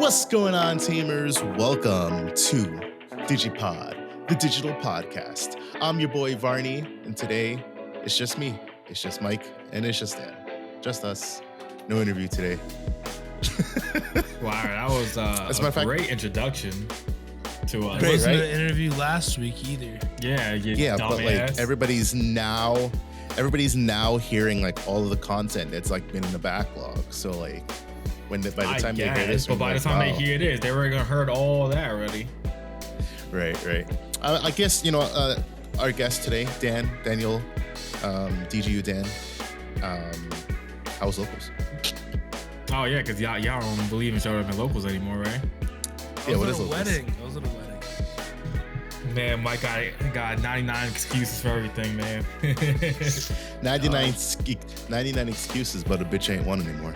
What's going on, teamers? Welcome to DigiPod, the digital podcast. I'm your boy Varney, and today it's just me, it's just Mike, and it's just Dan. Just us. No interview today. Wow, that was a great introduction to us. It wasn't an interview last week either. Yeah, but like everybody's now hearing like all of the content that's like been in the backlog. So like by the time they hear this, they hear this, they were gonna heard all that already. Right. I guess our guest today, Daniel, DGU Dan. How's locals? Oh yeah, because y'all don't believe in showing up in locals anymore, right? I was at a wedding. Man, Mike got 99 excuses for everything, man. 99 excuses, but a bitch ain't one anymore.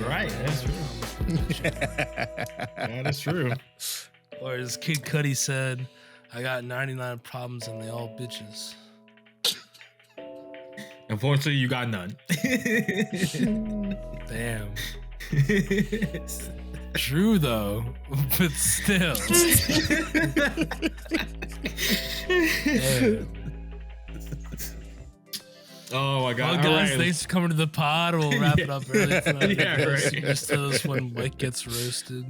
Right, that's true. That is true. Or as Kid Cudi said, I got 99 problems and they all bitches. Unfortunately, you got none. Damn. True though, but still. Oh my god! Well, guys, thanks for coming to the pod. We'll wrap it up early tonight. Yeah, right. Just tell us when Mike gets roasted.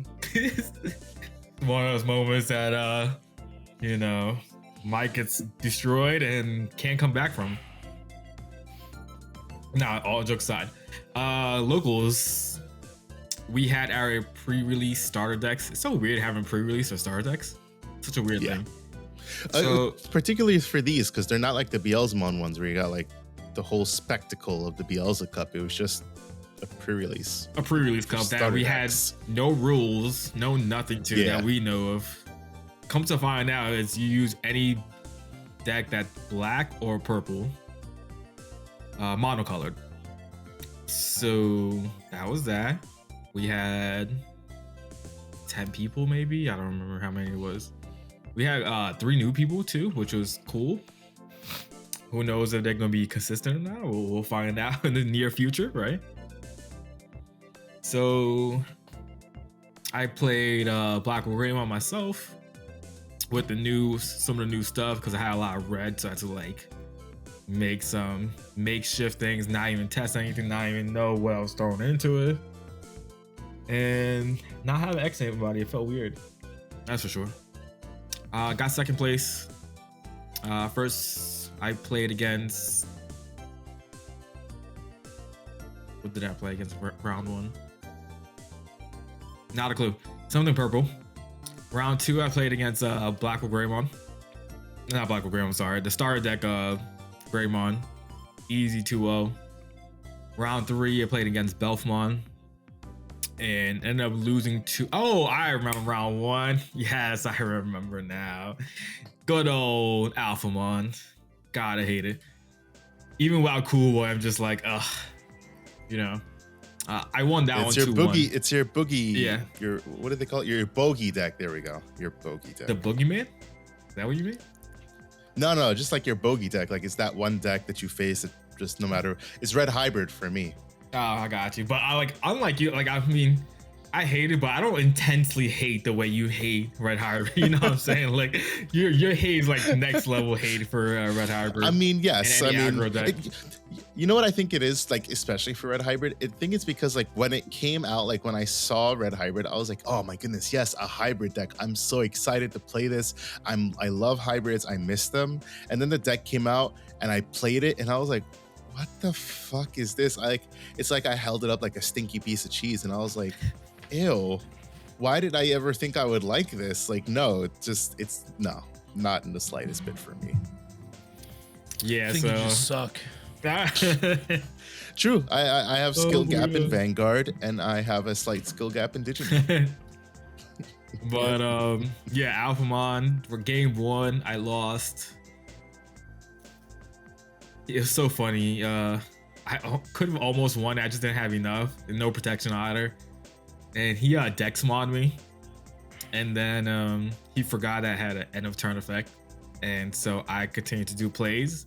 One of those moments that Mike gets destroyed and can't come back from. Nah, all jokes aside. Locals. We had our pre-release starter decks. It's so weird having pre-release or starter decks. Such a weird thing. So particularly for these, because they're not like the Beelzemon ones where you got like the whole spectacle of the Beelze Cup. It was just a pre-release. A pre-release cup that we had no rules, no nothing to that we know of. Come to find out, is you use any deck that's black or purple, monocolored. So that was that. We had 10 people, maybe. I don't remember how many it was. We had 3 new people too, which was cool. Who knows if they're gonna be consistent or not? We'll find out in the near future, right? So I played Black or Gray on myself with some of the new stuff because I had a lot of red, so I had to like make some makeshift things, not even test anything, not even know what I was throwing into it. And not have an X anybody, it felt weird. That's for sure. Got second place. First, I played against. What did I play against round 1? Not a clue. Something purple. Round 2, I played against Black or Greymon. Not Black or Greymon, sorry. The starter deck Greymon. Easy 2-0. Round 3, I played against Belfmon. And ended up losing to. Oh, I remember round 1. Yes, I remember now. Good old Alphamon. God, I hate it. Even without Cool Boy, I'm just like, ugh. I won that one 2-1. It's your boogie. Yeah. Your what do they call it? Your bogey deck. There we go. Your bogey deck. The Boogeyman? Is that what you mean? No, just like your bogey deck. Like it's that one deck that you face. That just no matter. It's red hybrid for me. Oh, I got you. But unlike you, like, I mean, I hate it, but I don't intensely hate the way you hate Red Hybrid. You know what I'm saying? Like, your hate is like next level hate for Red Hybrid. I mean, yes. You know what I think it is, like, especially for Red Hybrid? I think it's because, like, when it came out, like, when I saw Red Hybrid, I was like, oh my goodness, yes, a hybrid deck. I'm so excited to play this. I love hybrids. I miss them. And then the deck came out, and I played it, and I was like, what the fuck is this? It's like I held it up like a stinky piece of cheese, and I was like, ew, why did I ever think I would like this? Like, no, no, not in the slightest bit for me. Yeah, I think you just suck. True. I have skill gap in Vanguard, and I have a slight skill gap in Digimon. But Alphamon, for game 1, I lost. It was so funny. I could have almost won. I just didn't have enough, and no protection either. And he Dexmon me, and then he forgot I had an end of turn effect, and so I continued to do plays,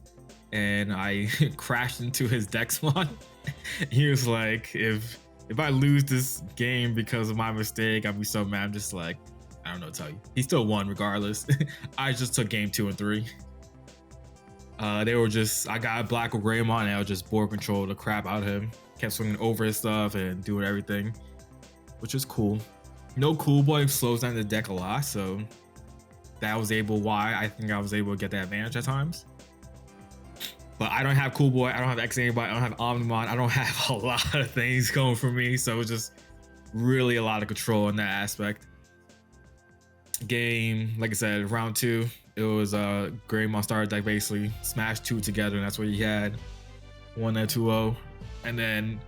and I crashed into his Dexmon. He was like, if if I lose this game because of my mistake, I'd be so mad. I'm just like, I don't know what to tell you. He still won regardless. I just took game 2 and 3. They were just, I got Black with Greymon and I was just board control the crap out of him. Kept swinging over his stuff and doing everything, which is cool. No Cool Boy slows down the deck a lot, so that was why I think I was able to get that advantage at times. But I don't have Cool Boy, I don't have X Anybody, I don't have Omnimon, I don't have a lot of things going for me, so it's just really a lot of control in that aspect. Game, like I said, round 2, it was Greymon starter deck basically, smashed 2 together, and that's what he had. Won that 2-0. And then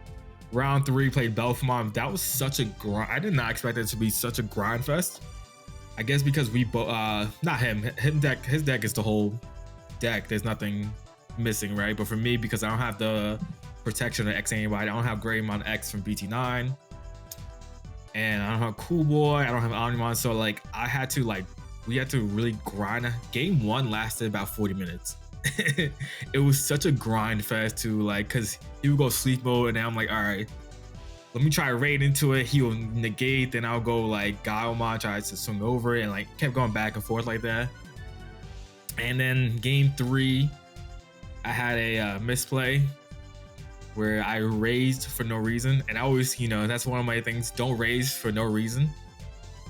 round 3 played Belphemon. That was such a grind. I did not expect it to be such a grind fest. I guess because we both, not him, his deck is the whole deck. There's nothing missing, right? But for me, because I don't have the protection of X Anybody, I don't have Greymon X from BT-9, and I don't have Cool Boy, I don't have Omnimon, so like I had to we had to really grind. Game 1 lasted about 40 minutes. It was such a grind fest to because he would go sleep mode and then I'm like, all right, let me try to raid into it. He will negate, then I'll go Gaomon, try to swing over it, and kept going back and forth like that. And then game 3, I had a misplay where I raised for no reason, and I always, that's one of my things, don't raise for no reason.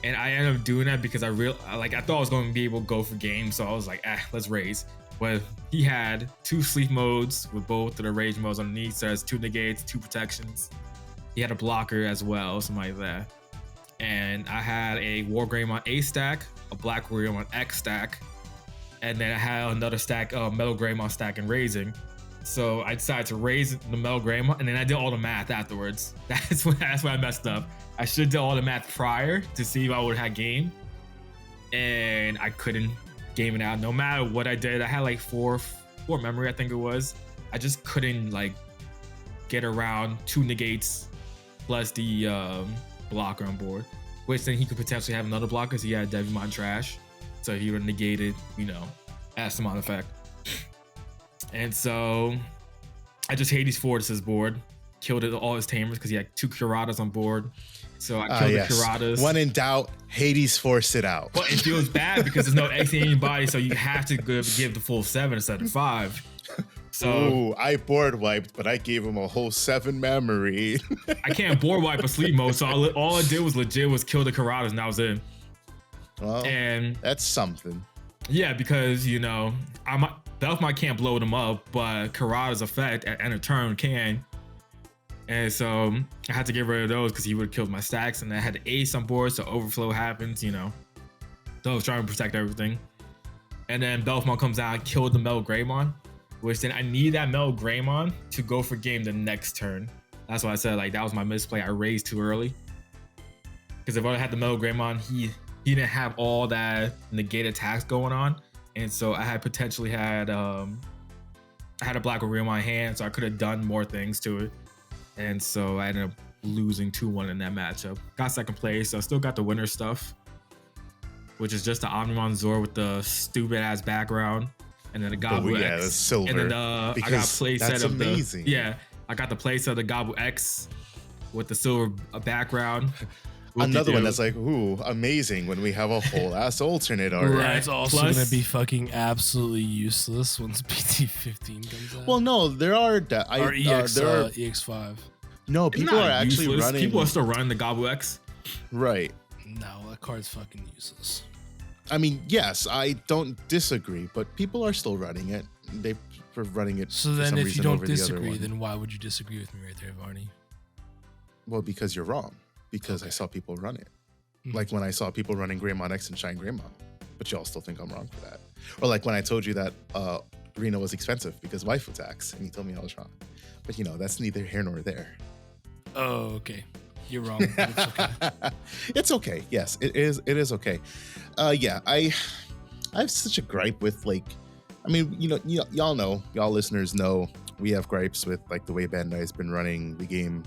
And I ended up doing that because I thought I was going to be able to go for game, so I was like, let's raise. But he had 2 sleep modes with both of the rage modes underneath, so it has 2 negates, 2 protections. He had a blocker as well, something like that. And I had a War Greymon A stack, a Black Greymon X stack, and then I had another stack of Metal Greymon stack and raising. So I decided to raise the Metal Greymon, and then I did all the math afterwards. That's when I messed up. I should have done all the math prior to see if I would have had game, and I couldn't game it out. No matter what I did, I had 4 memory, I think it was. I just couldn't get around 2 negates plus the blocker on board, which then he could potentially have another blocker because he had Digimon Trash. So if he would have negated, add some on effect. And so I just Hades forced his board, killed all his tamers because he had 2 Kiratas on board. So I killed the Kiratas. When in doubt, Hades forced it out. But it feels bad because there's no X anybody, so you have to give the full 7 instead of 5. So I board wiped, but I gave him a whole 7 memory. I can't board wipe a sleep mode, so all I did was kill the Kiratas, and that was it. Well, and that's something. Yeah, because Belphemon can't blow them up, but Karada's effect at end of turn can. And so I had to get rid of those because he would have killed my stacks, and I had the ace on board, so overflow happens, So I was trying to protect everything. And then Belphemon comes out and killed the Metal Greymon, which then I need that Metal Greymon to go for game the next turn. That's why I said that was my misplay. I raised too early. Because if I had the Metal Greymon, he didn't have all that negate attacks going on. And so I had potentially had I had a Black Greymon in my hand, so I could have done more things to it. And so I ended up losing 2-1 in that matchup. Got second place, so I still got the winner stuff, which is just the Omnimon Zor with the stupid ass background, and then the Gabu X. Yeah, the silver. And then I got a play set of amazing. I got the play set of the Gabu X with the silver background. Another one that's ooh, amazing when we have a whole ass alternate already. Right, it's also gonna be fucking absolutely useless once BT-15 comes out. Well, no, there are EX5. No, people are actually running. People are still running the Gabu X. Right. No, that card's fucking useless. I mean, yes, I don't disagree, but people are still running it. They're running it. So then, if you don't disagree, then why would you disagree with me right there, Varney? Well, because you're wrong. Because I saw people run it. Like when I saw people running Greymon X and Shine Greymon. But y'all still think I'm wrong for that. Or like when I told you that Reno was expensive because waifu tax, and you told me I was wrong. But that's neither here nor there. Oh, okay. You're wrong. It's okay. It's okay. Yes, it is. It is okay. I have such a gripe with y'all know, y'all listeners know, we have gripes with the way Bandai's been running the game,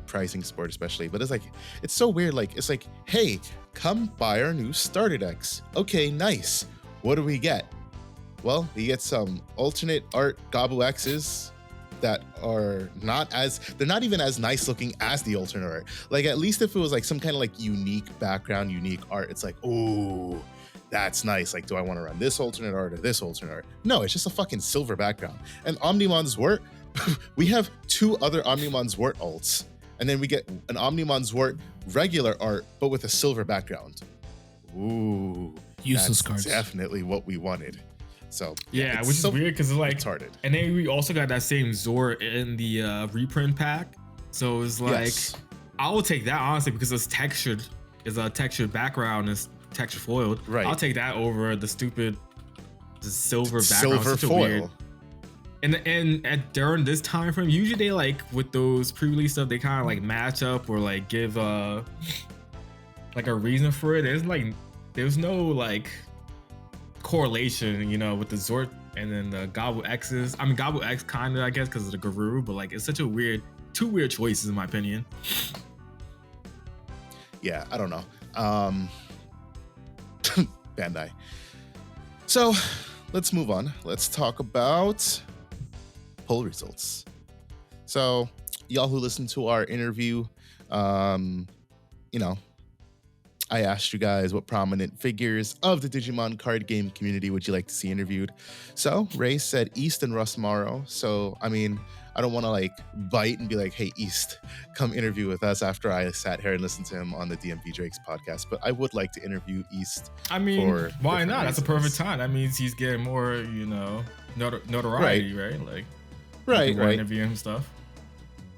pricing sport especially. But it's so weird. It's hey, come buy our new starter decks. Okay, nice. What do we get? Well, we get some alternate art Gabu X's that are they're not even as nice looking as the alternate art. Like, at least if it was like some kind of like unique background, unique art, it's like, oh, that's nice. Like, do I want to run this alternate art or this alternate art? No, it's just a fucking silver background. And Omnimon Zwart, we have 2 other Omnimon Zwart alts, and then we get an Omnimon Zwart regular art, but with a silver background. Ooh, useless that's cards. Definitely what we wanted. So yeah, which is weird because it's like retarded. And then we also got that same Zor in the reprint pack. So it's like, yes. I will take that honestly because it's textured, is a textured background, is texture foiled. Right. I'll take that over the silver background. Silver foil. Weird. And during this time frame, usually they like with those pre-release stuff, they kind of like match up or like give like a reason for it. There's no like correlation, you know, with the Zort and then the Gobble X's. I mean, Gobble X kind of, I guess, because of the Garuru, but like it's such a two weird choices in my opinion. Yeah, I don't know. Bandai. So let's move on. Let's talk about poll results. So y'all who listened to our interview, you know, I asked you guys what prominent figures of the Digimon card game community would you like to see interviewed. So Ray said East and Russ Morrow. So, I mean, I don't want to like bite and be like, hey, East, come interview with us after I sat here and listened to him on the DMP Drakes podcast. But I would like to interview East. I mean, why not? That's a perfect time. That means he's getting more, you know, notoriety, right? Like, right. Interviewing him stuff.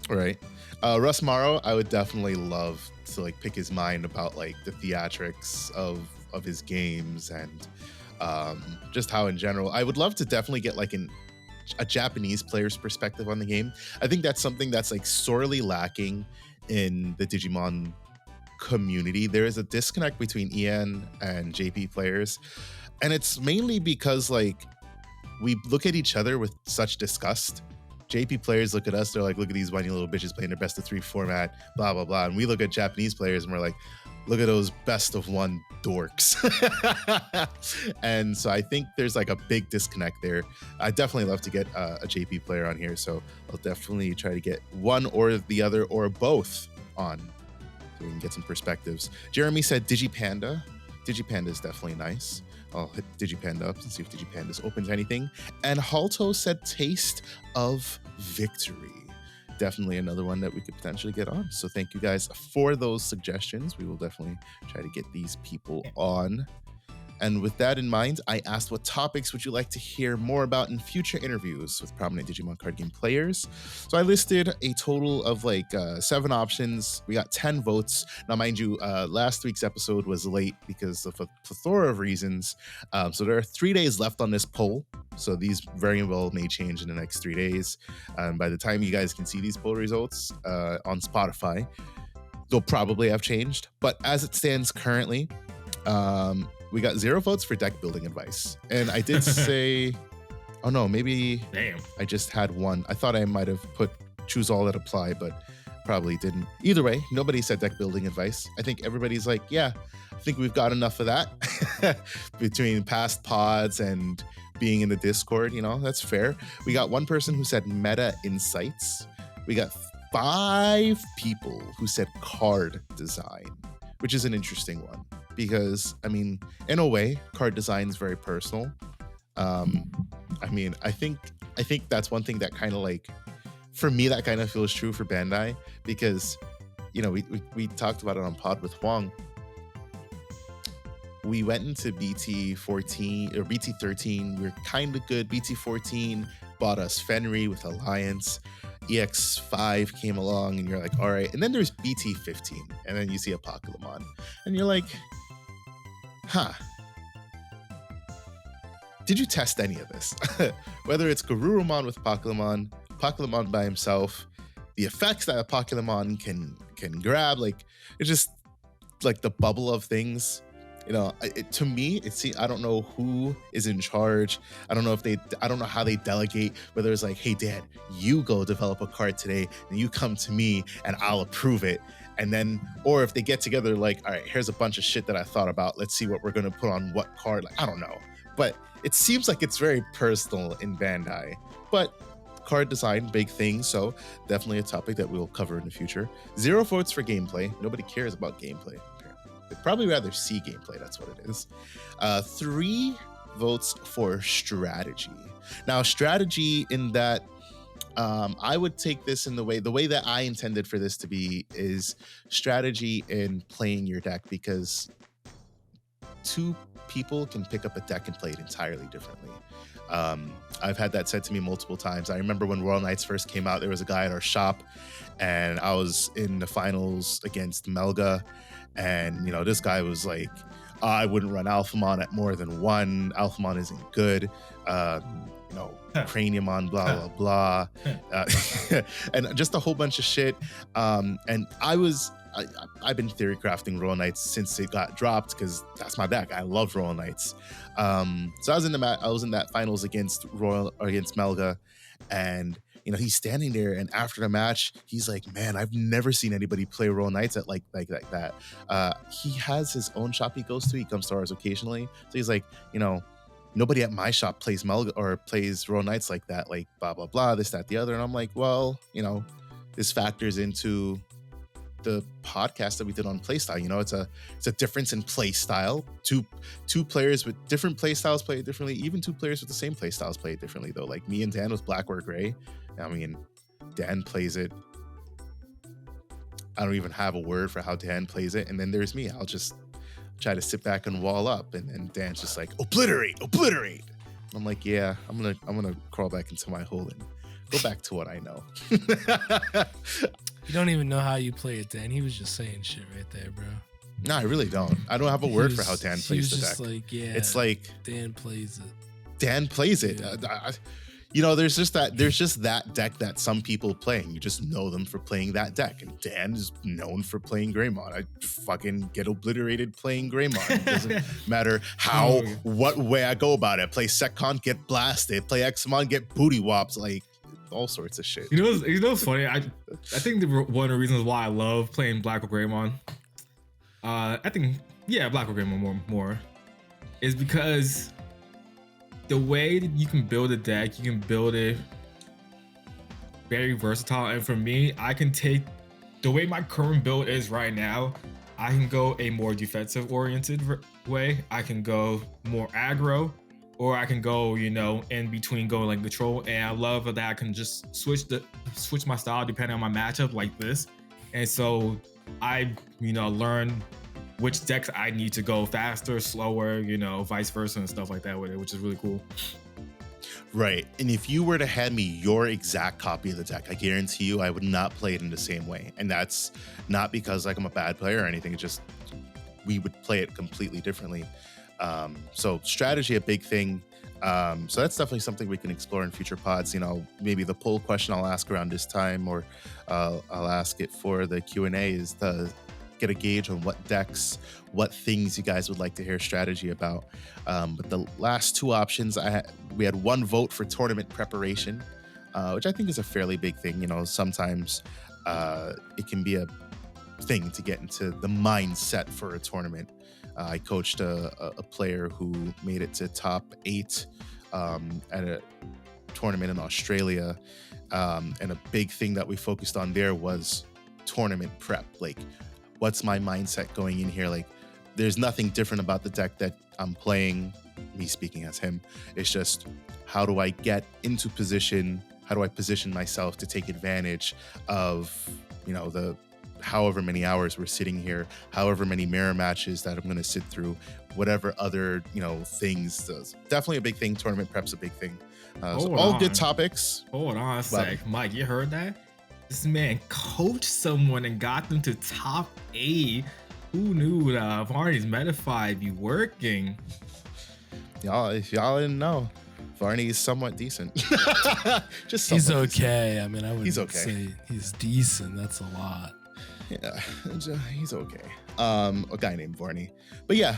Right. Russ Morrow, I would definitely love to like pick his mind about like the theatrics of his games and just how in general. I would love to definitely get like a Japanese player's perspective on the game. I think that's something that's like sorely lacking in the Digimon community. There is a disconnect between EN and JP players, and it's mainly because like we look at each other with such disgust. JP players look at us, they're like, look at these whiny little bitches playing their best of 3 format, blah, blah, blah. And we look at Japanese players and we're like, look at those best of 1 dorks. And so I think there's like a big disconnect there. I definitely love to get a JP player on here. So I'll definitely try to get one or the other or both on so we can get some perspectives. Jeremy said Digipanda. Digipanda is definitely nice. I'll hit Digipanda up and see if Digipanda's open to anything. And Halto said Taste of Victory. Definitely another one that we could potentially get on. So thank you guys for those suggestions. We will definitely try to get these people on. And with that in mind, I asked what topics would you like to hear more about in future interviews with prominent Digimon card game players. So I listed a total of like 7 options. We got 10 votes. Now, mind you, last week's episode was late because of a plethora of reasons. So there are 3 days left on this poll. So these very well may change in the next 3 days. By the time you guys can see these poll results on Spotify, they'll probably have changed. But as it stands currently, we got 0 votes for deck building advice. And I did say, oh no, maybe Damn. I just had 1. I thought I might have put choose all that apply, but probably didn't. Either way, nobody said deck building advice. I think everybody's like, yeah, I think we've got enough of that between past pods and being in the Discord, you know, that's fair. We got 1 person who said meta insights. We got 5 people who said card design, which is an interesting one. Because, I mean, in a way, card design is very personal. I mean, I think that's one thing that kind of like, for me, that kind of feels true for Bandai. Because, you know, we talked about it on pod with Huang. We went into BT-14 or BT-13. We were kind of good. BT-14 bought us Fenry with Alliance. EX5 came along and you're like, all right. And then there's BT-15. And then you see Apocalypse. And you're like, huh. Did you test any of this? Whether it's Garurumon with Apocalypse by himself, the effects that Apocalypse can grab, like it's just like the bubble of things. You know, to me, I don't know who is in charge. I don't know how they delegate, whether it's like, hey, Dad, you go develop a card today and you come to me and I'll approve it. And then, or if they get together, like, all right, here's a bunch of shit that I thought about. Let's see what we're going to put on what card. Like, I don't know. But it seems like it's very personal in Bandai. But card design, big thing. So definitely a topic that we'll cover in the future. 0 votes for gameplay. Nobody cares about gameplay. They'd probably rather see gameplay. That's what it is. 3 votes for strategy. Now, strategy in that I would take this in the way that I intended for this to be is strategy in playing your deck, because 2 people can pick up a deck and play it entirely differently. I've had that said to me multiple times. I remember when Royal Knights first came out, there was a guy at our shop and I was in the finals against Melga, and this guy was like, I wouldn't run Alphamon at more than 1. Alphamon isn't good. Craniumon, blah, blah, blah. And just a whole bunch of shit. And I've been theory crafting Royal Knights since it got dropped, because that's my deck. I love Royal Knights. So I was in that finals against Melga, and he's standing there, and after the match, he's like, "Man, I've never seen anybody play Royal Knights at like that." He has his own shop he goes to. He comes to ours occasionally, so he's like, nobody at my shop plays Melga or plays Royal Knights like that, like blah blah blah, this, that, the other. And I'm like, well, this factors into the podcast that we did on playstyle. It's a difference in playstyle. Two players with different playstyles play it differently. Even 2 players with the same playstyles play it differently, though. Like me and Dan with Black or Gray. I mean, Dan plays it. I don't even have a word for how Dan plays it. And then there's me. I'll just try to sit back and wall up, and Dan's just like, obliterate. I'm like, yeah, I'm gonna crawl back into my hole and go back to what I know. You don't even know how you play it, Dan. He was just saying shit right there, bro. No, I really don't. I don't have a word for how Dan plays the deck. Like, yeah, it's like Dan plays it. Dan plays it. Yeah. There's just that deck that some people play, and you just know them for playing that deck. And Dan is known for playing Greymon. I fucking get obliterated playing Greymon. It doesn't matter what way I go about it. Play Secon, get blasted. Play Examon, get booty wops. Like, all sorts of shit. What's funny? I think one of the reasons why I love playing Black or Greymon, Black or Greymon more, is because the way that you can build a deck, you can build it very versatile. And for me, I can take the way my current build is right now. I can go a more defensive oriented way. I can go more aggro, or I can go, in between, going like control. And I love that I can just switch my style depending on my matchup like this. And so I, learn which decks I need to go faster, slower, vice versa and stuff like that with it, which is really cool. Right. And if you were to hand me your exact copy of the deck, I guarantee you I would not play it in the same way. And that's not because I'm a bad player or anything. It's just we would play it completely differently. So strategy, a big thing. So that's definitely something we can explore in future pods. Maybe the poll question I'll ask around this time, or I'll ask it for the Q&A, is to get a gauge on what decks, what things you guys would like to hear strategy about. But the last 2 options, we had 1 vote for tournament preparation, which I think is a fairly big thing. Sometimes it can be a thing to get into the mindset for a tournament. I coached a player who made it to top 8 at a tournament in Australia. And a big thing that we focused on there was tournament prep. Like, what's my mindset going in here? Like, there's nothing different about the deck that I'm playing, me speaking as him. It's just, how do I get into position? How do I position myself to take advantage of, the however many hours we're sitting here, however many mirror matches that I'm going to sit through, whatever other, things. Definitely a big thing. Tournament prep's a big thing. So all good topics. Hold on a sec. Mike, you heard that? This man coached someone and got them to top 8. Who knew that Varney's Metafy be working? If y'all didn't know, Varney is somewhat decent. Just he's okay. I mean, I would okay. say he's decent. That's a lot. Yeah, he's okay. A guy named Varney. But yeah,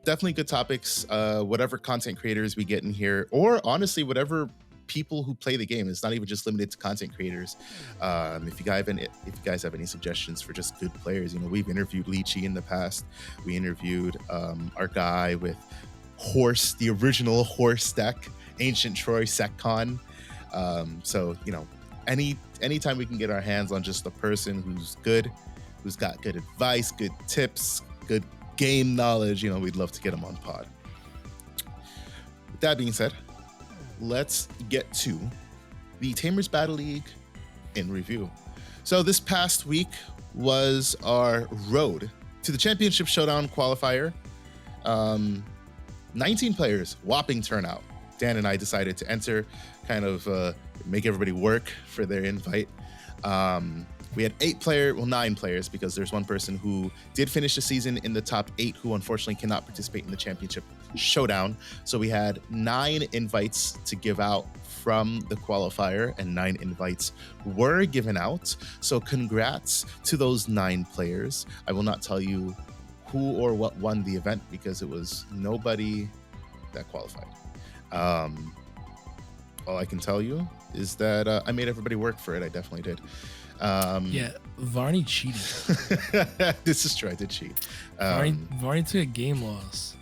definitely good topics. Whatever content creators we get in here, or honestly, whatever people who play the game. It's not even just limited to content creators. If you guys have any suggestions for just good players, we've interviewed Lychee in the past. We interviewed our guy with the original horse deck, Ancient Troy Secon. So, anytime we can get our hands on just a person who's good, who's got good advice, good tips, good game knowledge, we'd love to get them on pod. With that being said, let's get to the Tamers Battle League in review. So this past week was our road to the Championship Showdown qualifier. 19 players, whopping turnout. Dan and I decided to enter, kind of make everybody work for their invite. We had 9 players, because there's one person who did finish the season in the top 8 who unfortunately cannot participate in the Championship Showdown. So we had 9 invites to give out from the qualifier, and 9 invites were given out. So congrats to those 9 players. I will not tell you who or what won the event, because it was nobody that qualified. All I can tell you is that I made everybody work for it. I definitely did. Yeah, Varney cheated. This is true. I did cheat. Varney took a game loss.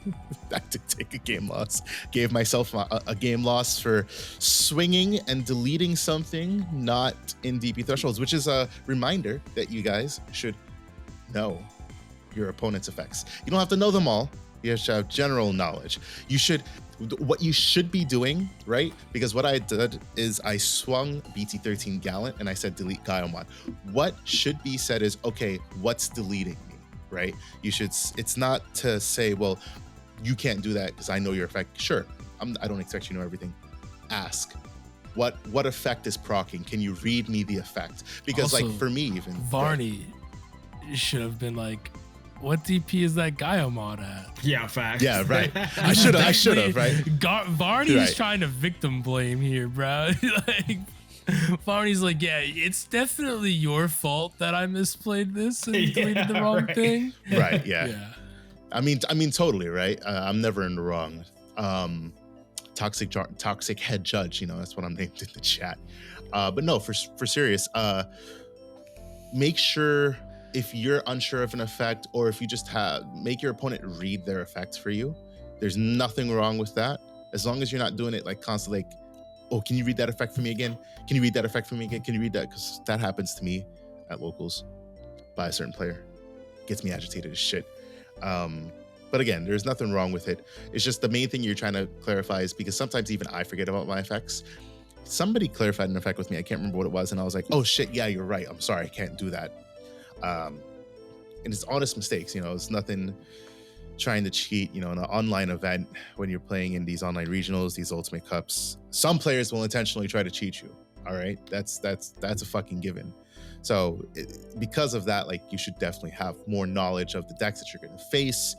I did take a game loss. Gave myself a game loss for swinging and deleting something not in DP thresholds, which is a reminder that you guys should know your opponent's effects. You don't have to know them all. You should have general knowledge. What you should be doing, right? Because what I did is I swung BT-13 Gallant and I said delete Gaiomon. What should be said is, okay, what's deleting me, right? It's not to say, well, you can't do that because I know your effect. Sure, I don't expect you to know everything. Ask, what effect is proccing? Can you read me the effect? Because also, like for me even, Varney should have been like, what DP is that Gaiomon at? Yeah, facts. Yeah, right. I should have, right? Varney's right. Trying to victim blame here, bro. Like, Varney's like, yeah, it's definitely your fault that I misplayed this and deleted the wrong thing. Right, yeah. I mean, totally, right? I'm never in the wrong. Toxic head judge, that's what I'm named in the chat. But no, for serious, make sure, if you're unsure of an effect, or if you just make your opponent read their effects for you, there's nothing wrong with that. As long as you're not doing it like constantly, like, oh, can you read that effect for me again? Can you read that effect for me again? Can you read that? Because that happens to me at locals by a certain player. Gets me agitated as shit. But again, there's nothing wrong with it. It's just the main thing you're trying to clarify is, because sometimes even I forget about my effects. Somebody clarified an effect with me. I can't remember what it was. And I was like, oh shit, yeah, you're right. I'm sorry, I can't do that. And it's honest mistakes, it's nothing trying to cheat, in an online event when you're playing in these online regionals, these ultimate cups. Some players will intentionally try to cheat you. All right. That's a fucking given. So because of that, like, you should definitely have more knowledge of the decks that you're going to face,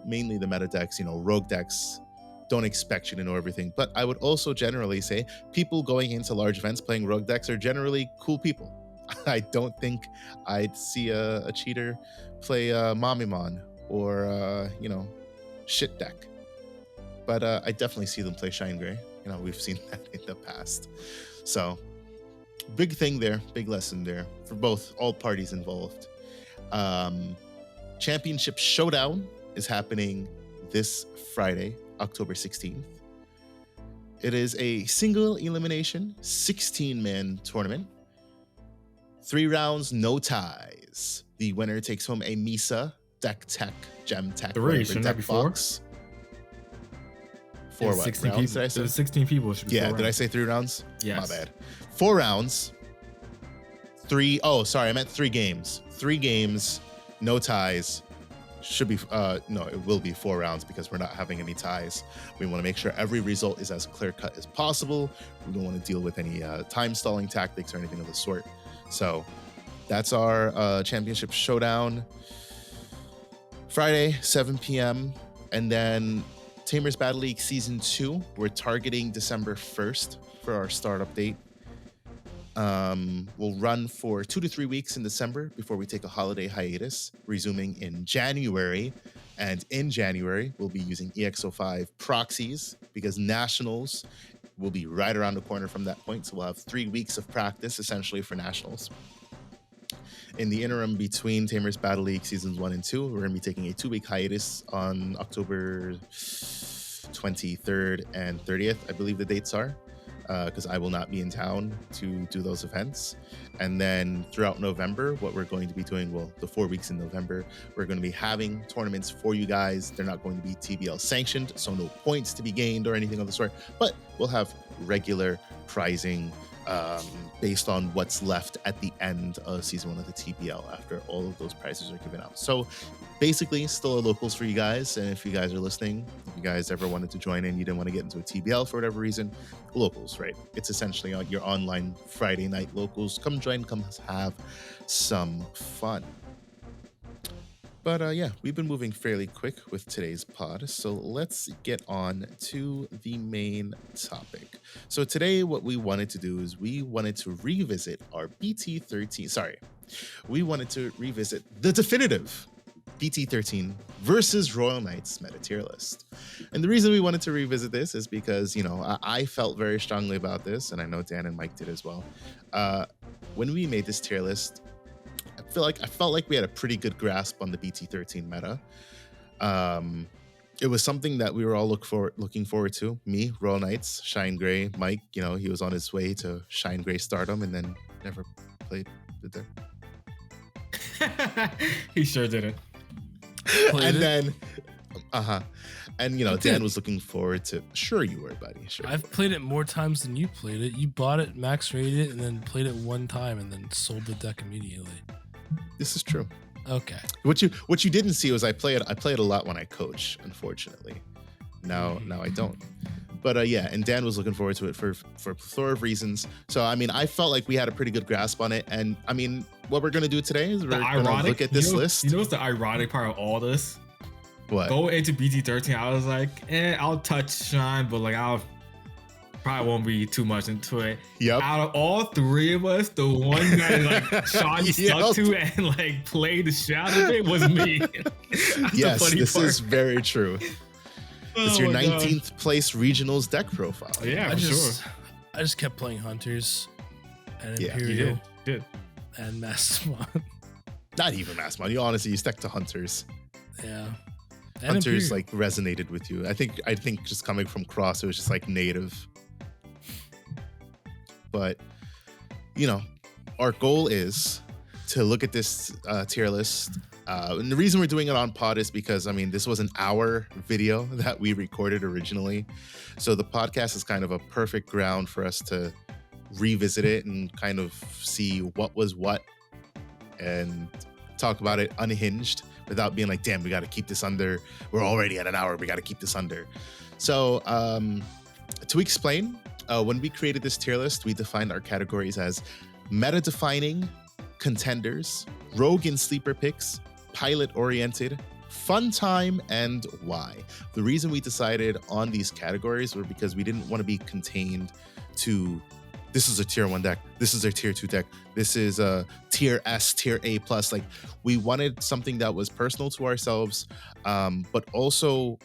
mainly the meta decks, rogue decks. Don't expect you to know everything. But I would also generally say people going into large events playing rogue decks are generally cool people. I don't think I'd see a cheater play Mamimon or, shit deck. But I definitely see them play Shine Gray. We've seen that in the past. So big thing there, big lesson there for all parties involved. Championship Showdown is happening this Friday, October 16th. It is a single elimination, 16-man tournament. 3 rounds, no ties. The winner takes home a Misa Deck Tech Gem Tech 3, shouldn't that be 4? Box. 4 what 16 rounds people. did I say? 16 people should be 4 rounds. Did I say 3 rounds? Yes. My bad. 4 rounds. 3. Oh, sorry, I meant 3 games. 3 games, no ties. Should be no, it will be 4 rounds because we're not having any ties. We want to make sure every result is as clear cut as possible. We don't want to deal with any time stalling tactics or anything of the sort. So that's our championship showdown. Friday, 7 p.m. And then Tamers Battle League Season 2. We're targeting December 1st for our startup date. We'll run for 2 to 3 weeks in December before we take a holiday hiatus, resuming in January. And in January, we'll be using EX05 proxies because Nationals will be right around the corner from that point. So we'll have 3 weeks of practice essentially for Nationals. In the interim between Tamers Battle League Seasons 1 and 2, we're going to be taking a 2-week hiatus on October 23rd and 30th, I believe the dates are. because I will not be in town to do those events. And then throughout November, what we're going to be doing, well, the 4 weeks in November, we're going to be having tournaments for you guys. They're not going to be TBL sanctioned, so no points to be gained or anything of the sort, but we'll have regular prizing based on what's left at the end of season 1 of the TBL after all of those prizes are given out. So basically still a locals for you guys. And if you guys are listening, if you guys ever wanted to join in, you didn't want to get into a TBL for whatever reason, locals, right? It's essentially your online Friday night locals. Come join, come have some fun. But yeah, we've been moving fairly quick with today's pod, so let's get on to the main topic. So today what we wanted to do is we wanted to revisit our BT-13, we wanted to revisit the definitive BT-13 versus Royal Knights meta tier list. And the reason we wanted to revisit this is because, you know, I felt very strongly about this, and I know Dan and Mike did as well. When we made this tier list, I felt like we had a pretty good grasp on the BT-13 meta. It was something that we were all looking forward to. Me, Royal Knights, Shine Gray, Mike, you know, he was on his way to Shine Gray stardom and then never played, did there? He sure didn't. And then, and you know, Dan was looking forward to. Sure, you were, buddy. Sure. I've played it more times than you played it. You bought it, max rated it, and then played it one time, and then sold the deck immediately. This is true. Okay. What you didn't see was I play it a lot when I coach. Unfortunately, now I don't. But yeah, and Dan was looking forward to it for a plethora of reasons. So I mean, I felt like we had a pretty good grasp on it. And I mean, what we're gonna do today is we're gonna look at this list. You know what's the ironic part of all this? What? Going into BT-13, I was like, I'll touch Shine, but like I'll probably won't be too much into it. Yep. Out of all three of us, the one guy like Sean stuck to and like played the shit out of it was me. Yes, this part. is very true. It's your 19th place regionals deck profile. Yeah, I sure. just kept playing Hunters and Yeah, Imperial You did. and Mastermon. Not even Mastermon. You stuck to Hunters. Yeah. And Hunters Imperial. like resonated with you. I think just coming from Cross, it was just like native. But you know, our goal is to look at this tier list. And the reason we're doing it on pod is because, I mean, this was an hour video that we recorded originally. So the podcast is kind of a perfect ground for us to revisit it and kind of see what was what and talk about it unhinged without being like, damn, we got to keep this under. We're already at an hour. We got to keep this under. So to explain, when we created this tier list, we defined our categories as meta-defining, contenders, rogue and sleeper picks, pilot-oriented, fun time, and why. The reason we decided on these categories were because we didn't want to be contained to this is a tier 1 deck, this is a tier 2 deck, this is a tier S, tier A+. Like, we wanted something that was personal to ourselves, but also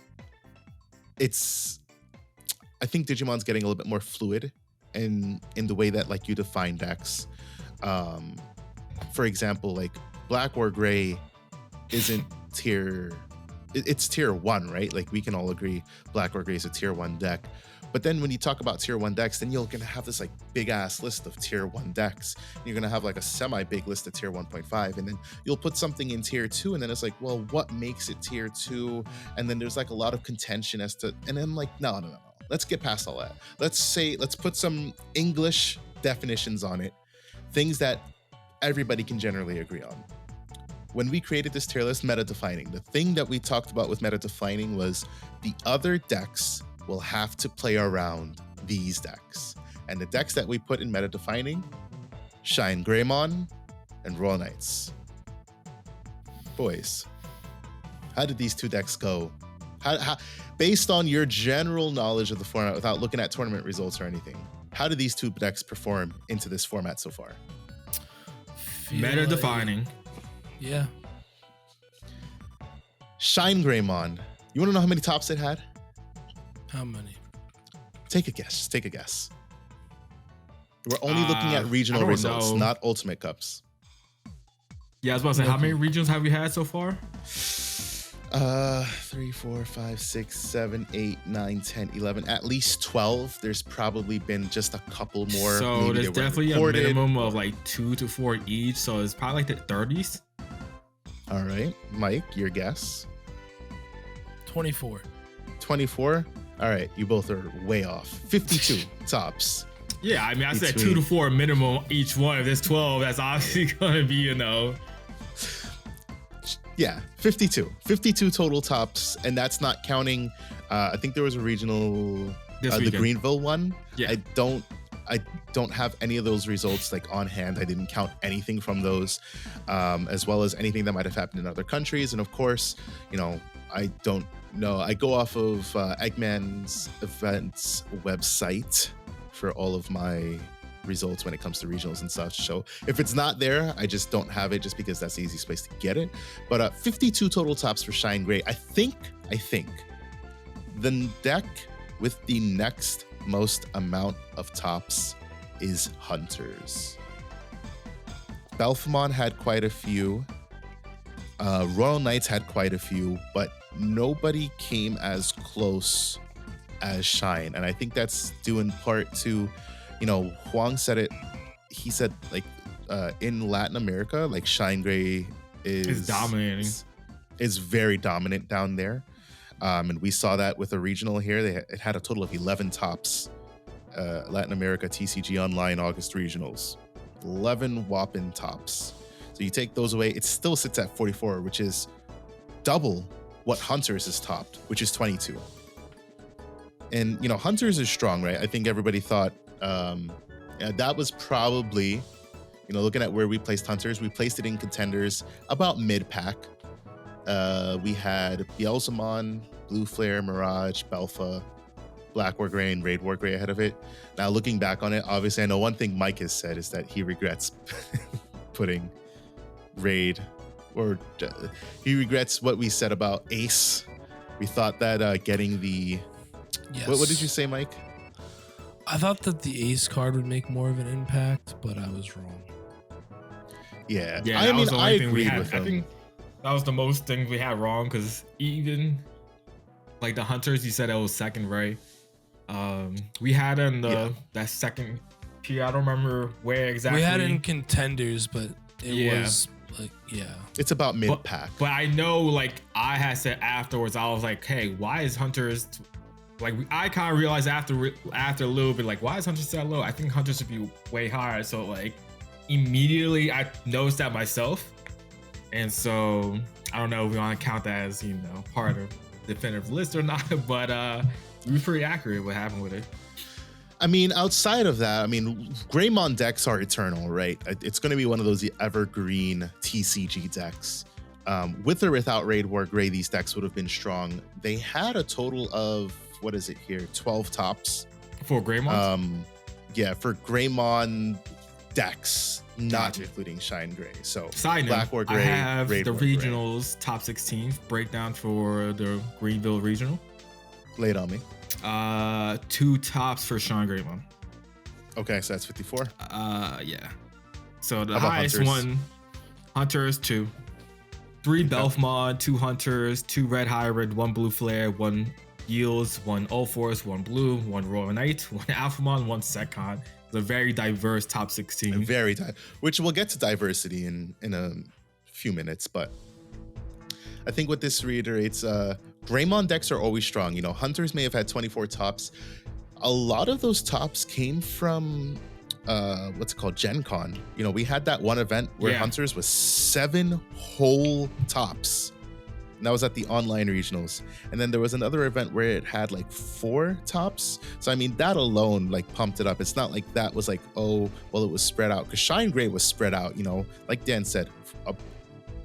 I think Digimon's getting a little bit more fluid in the way that like you define decks. For example, like Black or Gray isn't it's tier 1, right? Like we can all agree Black or Gray is a tier 1 deck. But then when you talk about tier 1 decks, then you're gonna have this like big ass list of tier 1 decks. You're gonna have like a semi big list of tier 1.5, and then you'll put something in tier 2, and then it's like, well, what makes it tier 2? And then there's like a lot of contention as to, and I'm like, no. Let's get past all that. Let's put some English definitions on it, things that everybody can generally agree on. When we created this tier list, meta-defining, the thing that we talked about with meta-defining was the other decks will have to play around these decks. And the decks that we put in meta-defining, Shine Greymon and Royal Knights. Boys, how did these two decks go? How, based on your general knowledge of the format, without looking at tournament results or anything, how did these two decks perform into this format so far? Meta defining. Yeah. Shine Greymon. You want to know how many tops it had? How many? Take a guess. Take a guess. We're only looking at regional results, not ultimate cups. Yeah, I was about to say, how many regionals have we had so far? 3, 4, 5, 6, 7, 8, 9, 10, 11, at least 12. There's probably been just a couple more. So Maybe there's definitely a minimum of like 2 to 4 each. So it's probably like the 30s. All right, Mike, your guess? 24. 24? All right, you both are way off. 52 tops. Yeah, I mean, I said 2 to 4 minimum each one. If there's 12, that's obviously going to be, you know. Yeah, 52. 52 total tops, and that's not counting. I think there was a regional, the Greenville one. Yeah. I don't have any of those results like on hand. I didn't count anything from those, as well as anything that might have happened in other countries. And of course, you know, I don't know. I go off of Eggman's events website for all of my results when it comes to regionals and such. So if it's not there, I just don't have it, just because that's the easiest place to get it. But 52 total tops for Shine Gray. I think the deck with the next most amount of tops is Hunters. Belphemon had quite a few. Royal Knights had quite a few, but nobody came as close as Shine. And I think that's due in part to, you know, Huang said it. He said, like, in Latin America, like, Shine Gray is dominating. Is very dominant down there. And we saw that with a regional here. It had a total of 11 tops. Latin America TCG Online August regionals. 11 whopping tops. So you take those away, it still sits at 44, which is double what Hunters has topped, which is 22. And, you know, Hunters is strong, right? I think everybody thought that was probably, you know, looking at where we placed Hunters, we placed it in contenders about mid-pack. We had Beelzemon, Blue Flare, Mirage, Belpha, Black War Gray, and Raid War Gray ahead of it. Now, looking back on it, obviously, I know one thing Mike has said is that he regrets putting Raid, or he regrets what we said about Ace. We thought that getting the... Yes. What did you say, Mike? I thought that the Ace card would make more of an impact, but I was wrong. Yeah, I mean, I agreed with him. I think that was the most thing we had wrong, because even like the Hunters, you said it was second, right? We had in that second tier. I don't remember where exactly. We had it in contenders, but it was like, it's about mid pack. But I know, like, I had said afterwards, I was like, hey, why is Hunters? Like, I kind of realized after a little bit, like, why is Hunters that low? I think Hunters should be way higher. So, like, immediately I noticed that myself. And so I don't know if we want to count that as, you know, part of the definitive list or not, but we were pretty accurate what happened with it. I mean, outside of that, I mean, Greymon decks are eternal, right? It's going to be one of those evergreen TCG decks. With or without Raid War Gray, these decks would have been strong. They had a total of, what is it here? 12 tops. For Greymon? Yeah, for Greymon decks, not including Shine Gray. So, side note, Black War Gray, I have Raid the War regionals Gray. Top 16 breakdown for the Greenville regional. Lay it on me. 2 tops for Sean Greymon. Okay, so that's 54. Yeah. So the highest one, Hunters 2, 3 Belphemon, 2 Hunters, 2 Red Hybrid, 1 Blue Flare, 1 Yields, 1 All-Force, 1 Blue, 1 Royal Knight, 1 Alphamon, 1 Secon. It's a very diverse top 16. Which we'll get to diversity in a few minutes, but I think what this reiterates, Greymon decks are always strong. You know, Hunters may have had 24 tops. A lot of those tops came from what's it called, Gen Con. You know, we had that one event where Hunters was 7 whole tops. And that was at the online regionals. And then there was another event where it had like 4 tops. So I mean, that alone like pumped it up. It's not like that was like, oh, well, it was spread out, because Shine Gray was spread out, you know, like Dan said,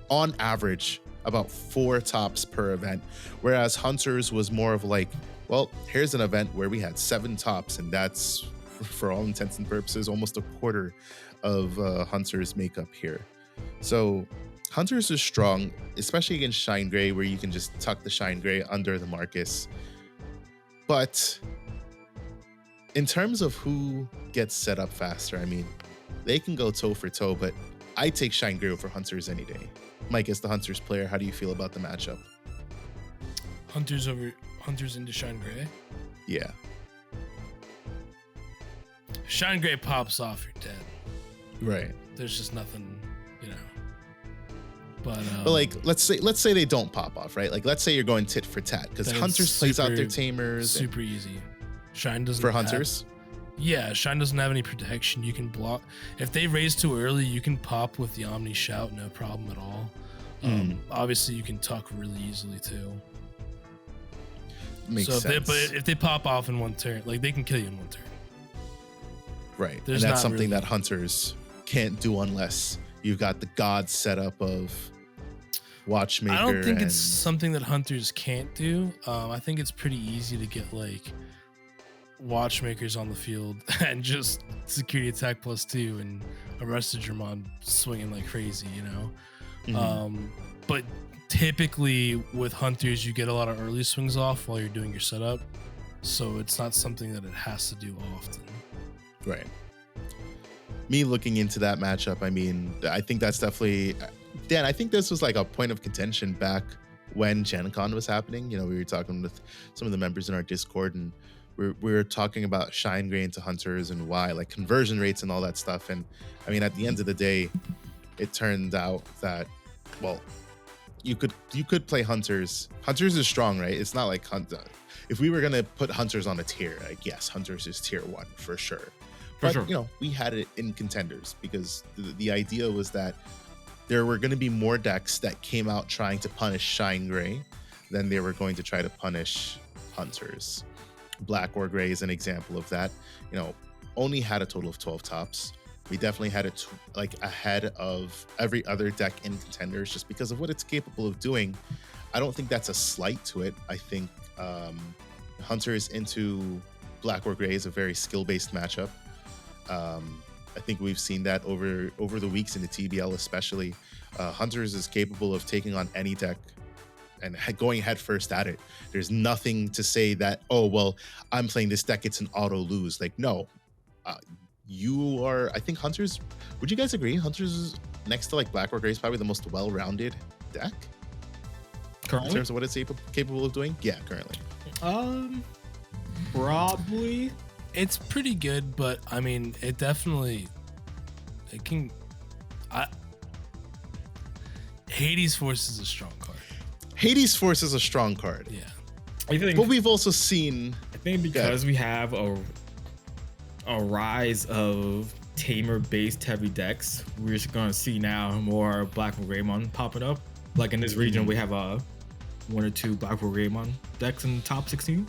on average about 4 tops per event, whereas Hunters was more of like, well, here's an event where we had 7 tops, and that's, for all intents and purposes, almost a quarter of Hunters makeup here. So Hunters is strong, especially against Shine Gray, where you can just tuck the Shine Gray under the Marcus. But in terms of who gets set up faster, I mean, they can go toe for toe, but I take Shine Gray over Hunters any day. Mike, as the Hunters player, how do you feel about the matchup? Hunters into Shine Gray. Yeah. Shine Gray pops off, you're dead. Right. There's just nothing, you know. But like, let's say they don't pop off, right? Like, let's say you're going tit for tat because Hunters plays out their tamers. Super easy. Shine doesn't for Hunters. Yeah, Shine doesn't have any protection. You can block if they raise too early. You can pop with the Omni Shout, no problem at all. Obviously, you can tuck really easily too. Makes sense. But if they pop off in one turn, like they can kill you in one turn. Right, and that's something that Hunters can't do unless you've got the god setup of Watchmaker. I don't think it's something that Hunters can't do. I think it's pretty easy to get like Watchmakers on the field and just security attack +2 and arrest a Digimon swinging like crazy, you know. But typically with Hunters, you get a lot of early swings off while you're doing your setup, so it's not something that it has to do often. Right. Me looking into that matchup, I mean, I think that's definitely, Dan, I think this was like a point of contention back when Gen Con was happening. You know, we were talking with some of the members in our Discord, and we were talking about Shine Gray into Hunters and why, like conversion rates and all that stuff. And I mean, at the end of the day, it turned out that, well, you could play Hunters. Hunters is strong, right? It's not like if we were gonna put Hunters on a tier, like yes, Hunters is tier 1 for sure. But you know, we had it in contenders because the idea was that there were going to be more decks that came out trying to punish Shine Gray than they were going to try to punish Hunters. Black or Gray is an example of that. You know, only had a total of 12 tops. We definitely had it like ahead of every other deck in contenders just because of what it's capable of doing. I don't think that's a slight to it. I think Hunters into Black or Gray is a very skill-based matchup. I think we've seen that over the weeks in the TBL especially. Hunters is capable of taking on any deck and going head first at it. There's nothing to say that, oh, well, I'm playing this deck, it's an auto lose. Like, no. You are, I think Hunters, would you guys agree? Hunters is next to like Black or Gray is probably the most well-rounded deck? Currently? In terms of what it's capable of doing? Yeah, currently. Probably. It's pretty good, but I mean, it can. Hades Force is a strong card. Hades Force is a strong card. Yeah, I think. But we've also seen. I think because we have a rise of tamer-based heavy decks, we're just gonna see now more Black or Greymon popping up. Like in this region, we have 1 or 2 Black or Greymon decks in the top 16.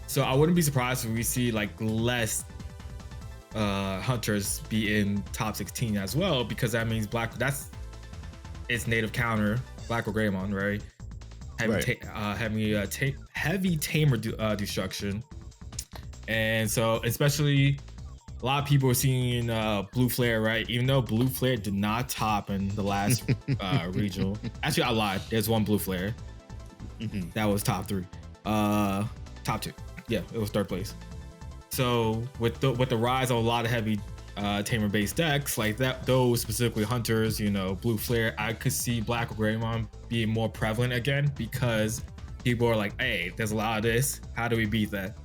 So I wouldn't be surprised if we see like less Hunters be in top 16 as well, because that means that's its native counter, Black or Greymon, right? Heavy tamer destruction. And so especially a lot of people are seeing Blue Flare, right? Even though Blue Flare did not top in the last regional. Actually, I lied. There's one Blue Flare. That was top 3. Top 2. Yeah, it was 3rd place. So with the rise of a lot of heavy tamer-based decks like that, those specifically Hunters, you know, Blue Flare, I could see Black or Greymon being more prevalent again because people are like, hey, there's a lot of this. How do we beat that?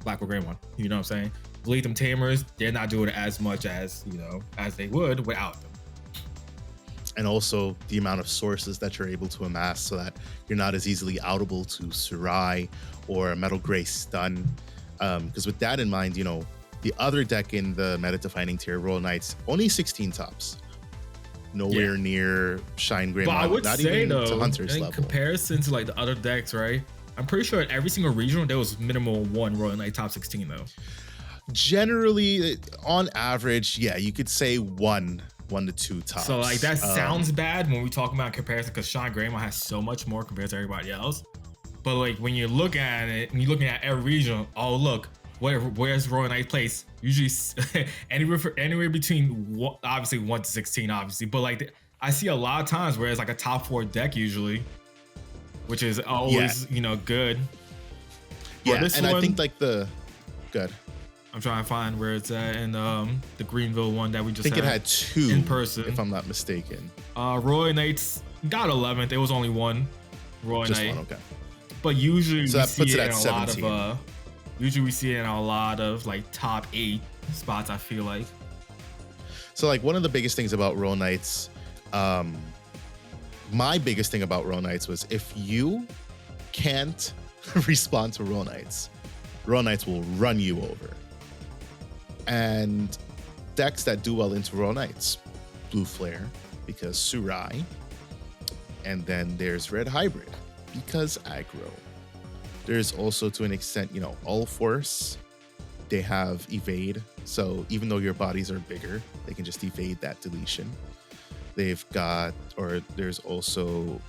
Black or Greymon, you know what I'm saying? Bleed them tamers, they're not doing it as much as, you know, as they would without them. And also the amount of sources that you're able to amass so that you're not as easily outable to Surai or Metal Gray Stun. Because with that in mind, you know, the other deck in the meta-defining tier, Royal Knights, only 16 tops. Nowhere near Shine Gray. But I would not say, even though, to Hunter's in level. comparison to like the other decks, right? I'm pretty sure at every single regional, there was minimal 1 Royal Knight top 16 though. Generally, on average, yeah, you could say 1 to 2 tops. So like that sounds bad when we talk about comparison because Shine Greymon has so much more compared to everybody else. But like when you look at it, and you're looking at every region, oh look, where's Royal Knight place? Usually anywhere between obviously 1 to 16, obviously. But like I see a lot of times where it's like a top 4 deck usually, which is always you know good. Yeah, and I think like good. I'm trying to find where it's at in the Greenville one that we just I think it had 2 in person, if I'm not mistaken. Royal Knights got 11th. It was only 1. Royal Just Knight. one, okay. But usually So we that see puts it it at in a 17. lot of usually we see it in a lot of like top 8 spots, I feel like. So like one of the biggest things about Royal Knights, my biggest thing about Royal Knights was if you can't respond to Royal Knights will run you over. And decks that do well into Royal Knights, Blue Flare, because Surai, and then there's Red Hybrid, because aggro. There's also, to an extent, you know, All Force. They have evade, so even though your bodies are bigger, they can just evade that deletion. They've got, or there's also,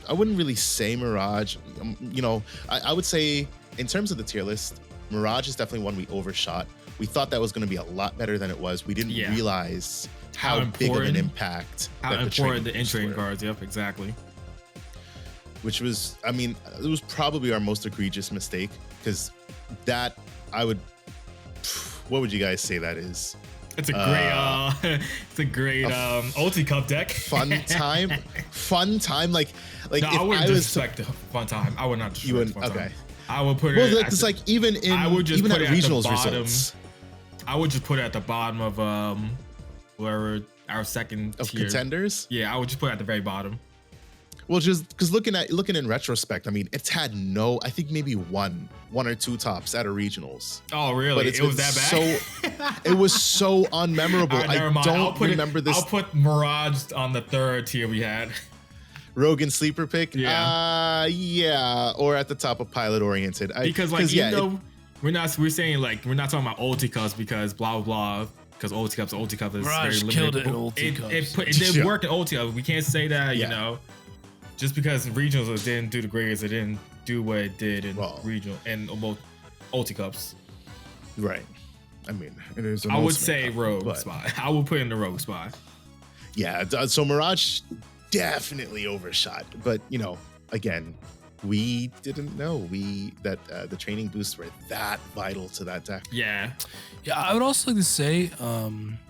I wouldn't really say Mirage. You know, I would say in terms of the tier list, Mirage is definitely one we overshot. We thought that was going to be a lot better than it was. We didn't realize how big of an impact. How important the entering cards. Yep, exactly. Which was, I mean, it was probably our most egregious mistake, because that I would. What would you guys say that is? It's a great, it's a great ulti cup deck. Fun time. Like no, if I wouldn't I was disrespect fun time. I would not disrespect fun time. I would put it. Well, it's like even in I would just even put at it regionals at the bottom, results. I would just put it at the bottom of wherever our second Of tier. contenders. Yeah, I would just put it at the very bottom. Well, just because looking in retrospect, I mean, it's had I think maybe one or two tops at a regionals. Oh, really? But it was that bad? It was so unmemorable. Right, never mind. Don't remember this. I'll put Mirage on the third tier we had. Rogan sleeper pick. Yeah. Yeah, or at the top of pilot oriented. Because like even though we're saying like we're not talking about ulti cups because blah blah blah. Because ulti cup is Mirage very killed limited. it in ulti cups. It did work in ulti cup. We can't say that you know. Just because regionals it didn't do the greatest, it didn't do what it did in regional and both ulti cups. Right. I mean, it is. I would say rogue spot. I would put in the rogue spot. Yeah. So Mirage definitely overshot, but you know, again, we didn't know that the training boosts were that vital to that deck. Yeah. Yeah. I would also like to say,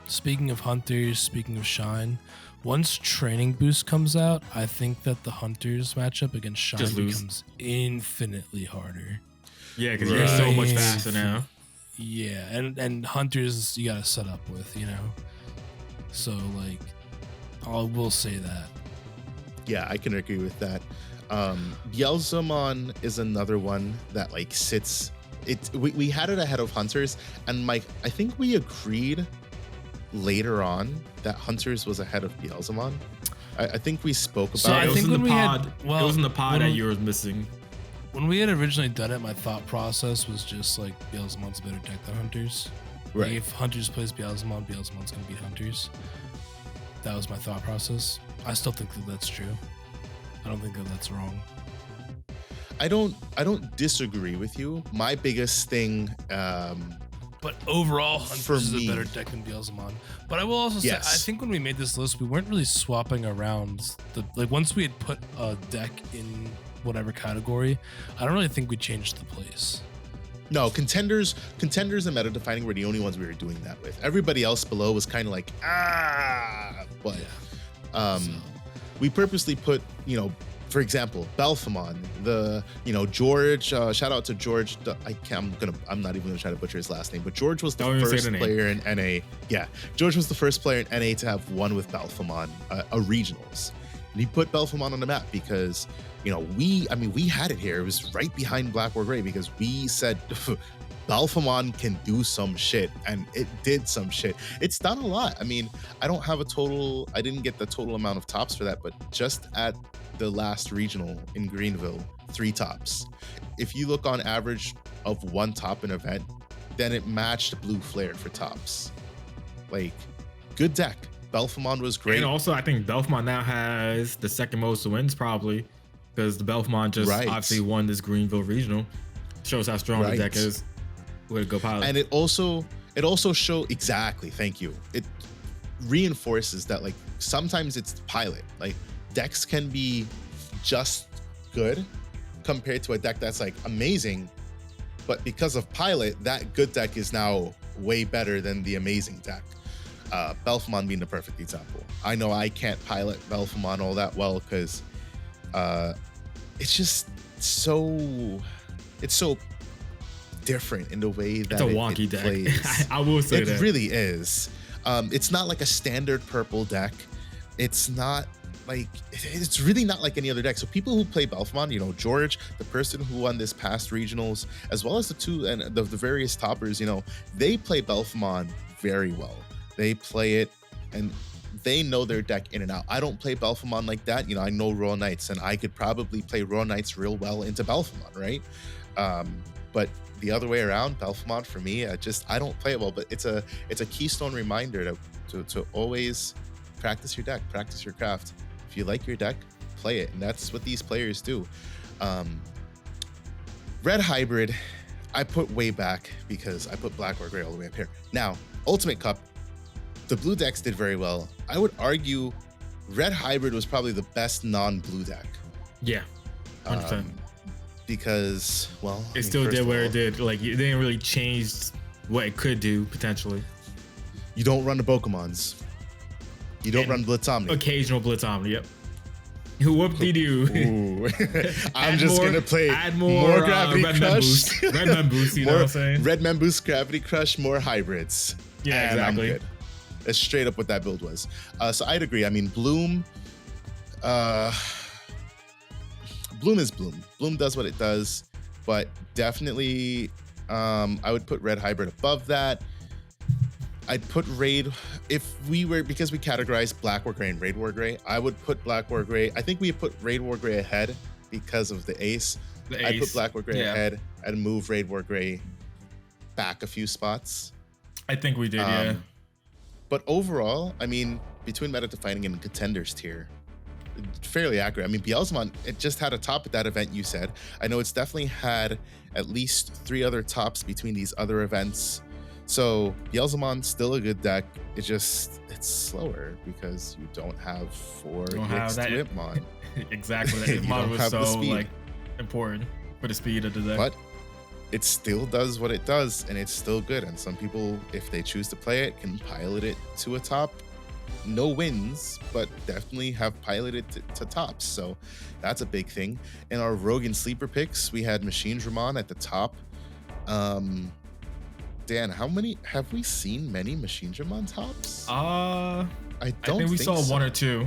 speaking of hunters, speaking of shine. Once training boost comes out, I think that the hunters matchup against Shine becomes infinitely harder. Yeah, because you're so much faster now. Yeah, and hunters you gotta set up with, you know. So like, I will say that. Yeah, I can agree with that. Beelzemon is another one that like sits. We had it ahead of hunters, and Mike, I think we agreed later on that hunters was ahead of Beelzemon. I think we spoke about it. I think when we pod. Well, it was in the pod that you were missing. When we had originally done it, my thought process was just like Beelzemon's a better deck than hunters. Right. Like, if hunters plays Beelzemon, Beelzemon's gonna beat hunters. That was my thought process. I still think that that's true. I don't think that that's wrong. I don't disagree with you. My biggest thing, but overall, Hunters is me, a better deck than Beelzemon. But I will also say, I think when we made this list, we weren't really swapping around like once we had put a deck in whatever category, I don't really think we changed the place. No, contenders and meta defining were the only ones we were doing that with. Everybody else below was kind of like but we purposely put, you know, for example, Belphamon, George, shout out to George. I'm not even gonna try to butcher his last name, but George was the first player in NA. Yeah, George was the first player in NA to have won with Belphamon, a regionals. And he put Belphamon on the map because, you know, we had it here. It was right behind Black or Gray because we said Belphamon can do some shit, and it did some shit. It's done a lot. I mean, I didn't get the total amount of tops for that, but just at the last regional in Greenville, 3 tops. If you look on average of 1 top in event, then it matched Blue Flare for tops. Like, good deck. Belphamon was great. And also, I think Belphamon now has the second most wins probably because the Belphamon just obviously won this Greenville regional. Shows how strong the deck is. Way to go, Pilot. And it also show exactly. Thank you. It reinforces that like sometimes it's Pilot. Like decks can be just good compared to a deck that's like amazing, but because of Pilot, that good deck is now way better than the amazing deck. Belphamon being the perfect example. I know I can't pilot Belphamon all that well because It's just so different in the way that It's a wonky it deck. plays. I will say that. It really is. It's not like a standard purple deck. It's not like, it's really not like any other deck. So people who play Belfmon, you know, George, the person who won this past regionals, as well as the two and the various toppers, you know, they play Belfmon very well. They play it and they know their deck in and out. I don't play Belfmon like that. You know, I know Royal Knights, and I could probably play Royal Knights real well into Belfmon, right? But the other way around, Belfmon for me, I don't play it well. But it's a keystone reminder to always practice your deck, practice your craft. If you like your deck, play it, and that's what these players do. Red Hybrid, I put way back because I put Black or Gray all the way up here. Now, Ultimate Cup, the blue decks did very well. I would argue Red Hybrid was probably the best non-blue deck. Yeah, 100%. Because, well, it still did what it did. Like, it didn't really change what it could do potentially. You don't run the Pokemons. You don't run Blitzomni. Occasional Blitzomni, yep. Whoop-de-doo. I'm just going to play more Gravity Crush. Red Memboost, you know what I'm saying? Red Memboost, Gravity Crush, more hybrids. Yeah, and exactly. I'm good. That's straight up what that build was. So I'd agree. I mean, Bloom is Bloom. Bloom does what it does, but definitely I would put Red Hybrid above that. I'd put Raid, because we categorized Black War Gray and Raid War Gray, I would put Black War Gray. I think we put Raid War Gray ahead because of the ace. I'd put Black War Gray ahead and move Raid War Gray back a few spots. I think we did, yeah. But overall, I mean, between meta defining and contenders tier, fairly accurate. I mean, Beelzemon, it just had a top at that event, you said. I know it's definitely had at least 3 other tops between these other events. So Beelzemon's still a good deck. It's slower because you don't have 4 hits to Hitmon. Exactly. That Hitmon was so like important for the speed of the deck. But it still does what it does, and it's still good. And some people, if they choose to play it, can pilot it to a top. No wins, but definitely have piloted to tops. So that's a big thing. In our Rogue and Sleeper picks, we had Machine Dramon at the top. Dan, have we seen many Machine Dramon tops? I think we saw 1 or 2.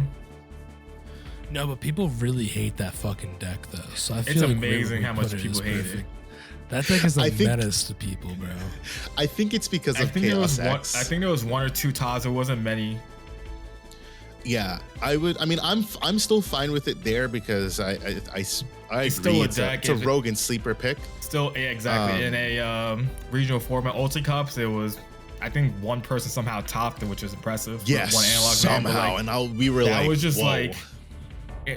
No, but people really hate that fucking deck though. So I feel it's like amazing how much people hate it. That deck is a menace to people, bro. I think it's because of Chaos X. I think there was 1 or 2 tops. There wasn't many. Yeah, I mean, I'm still fine with it there because I agree. Still it's a Rogue and Sleeper pick. Still, yeah, exactly. In a regional format, Ulti Cups, it was, I think, 1 person somehow topped it, which is impressive. Yes, 1 analog somehow, man, and we were that like, was just whoa. like,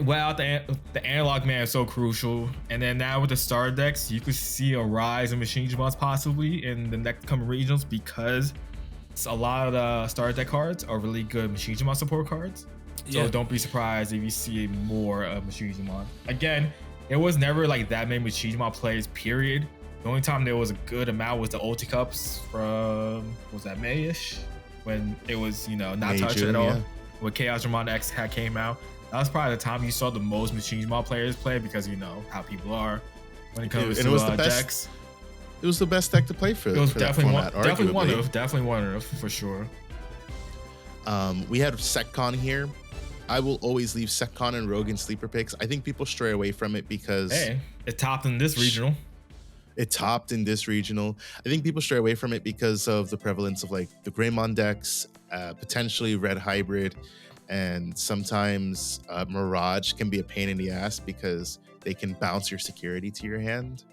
wow, the analog man is so crucial. And then now with the star decks, you could see a rise in Machine Dramons possibly in the next coming regionals because a lot of the star deck cards are really good Machine Dramon support cards. So don't be surprised if you see more of Machine Dramon. Again, there was never like that many Machine Dramon plays, period. The only time there was a good amount was the Ulti Cups from, was that May-ish? When it was, you know, not touched at all. Yeah. When Chaos Dramon X came out. That was probably the time you saw the most Machine Dramon players play because you know how people are when it comes to decks. It was the best deck to play for. It was definitely one of for sure. We had SecCon here. I will always leave SecCon and Rogue and Sleeper picks. I think people stray away from it because it topped in this regional. I think people stray away from it because of the prevalence of like the Greymon decks, potentially Red Hybrid, and sometimes Mirage can be a pain in the ass because they can bounce your security to your hand,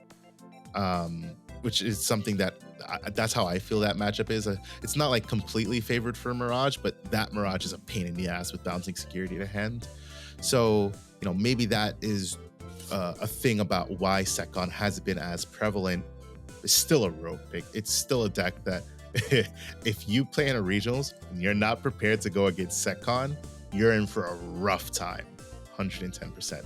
which is something that's how I feel that matchup is. It's not like completely favored for Mirage, but that Mirage is a pain in the ass with bouncing security to hand. So, you know, maybe that is a thing about why SecCon hasn't been as prevalent. It's still a rogue pick. It's still a deck that if you play in a regionals and you're not prepared to go against SecCon, you're in for a rough time. 110%.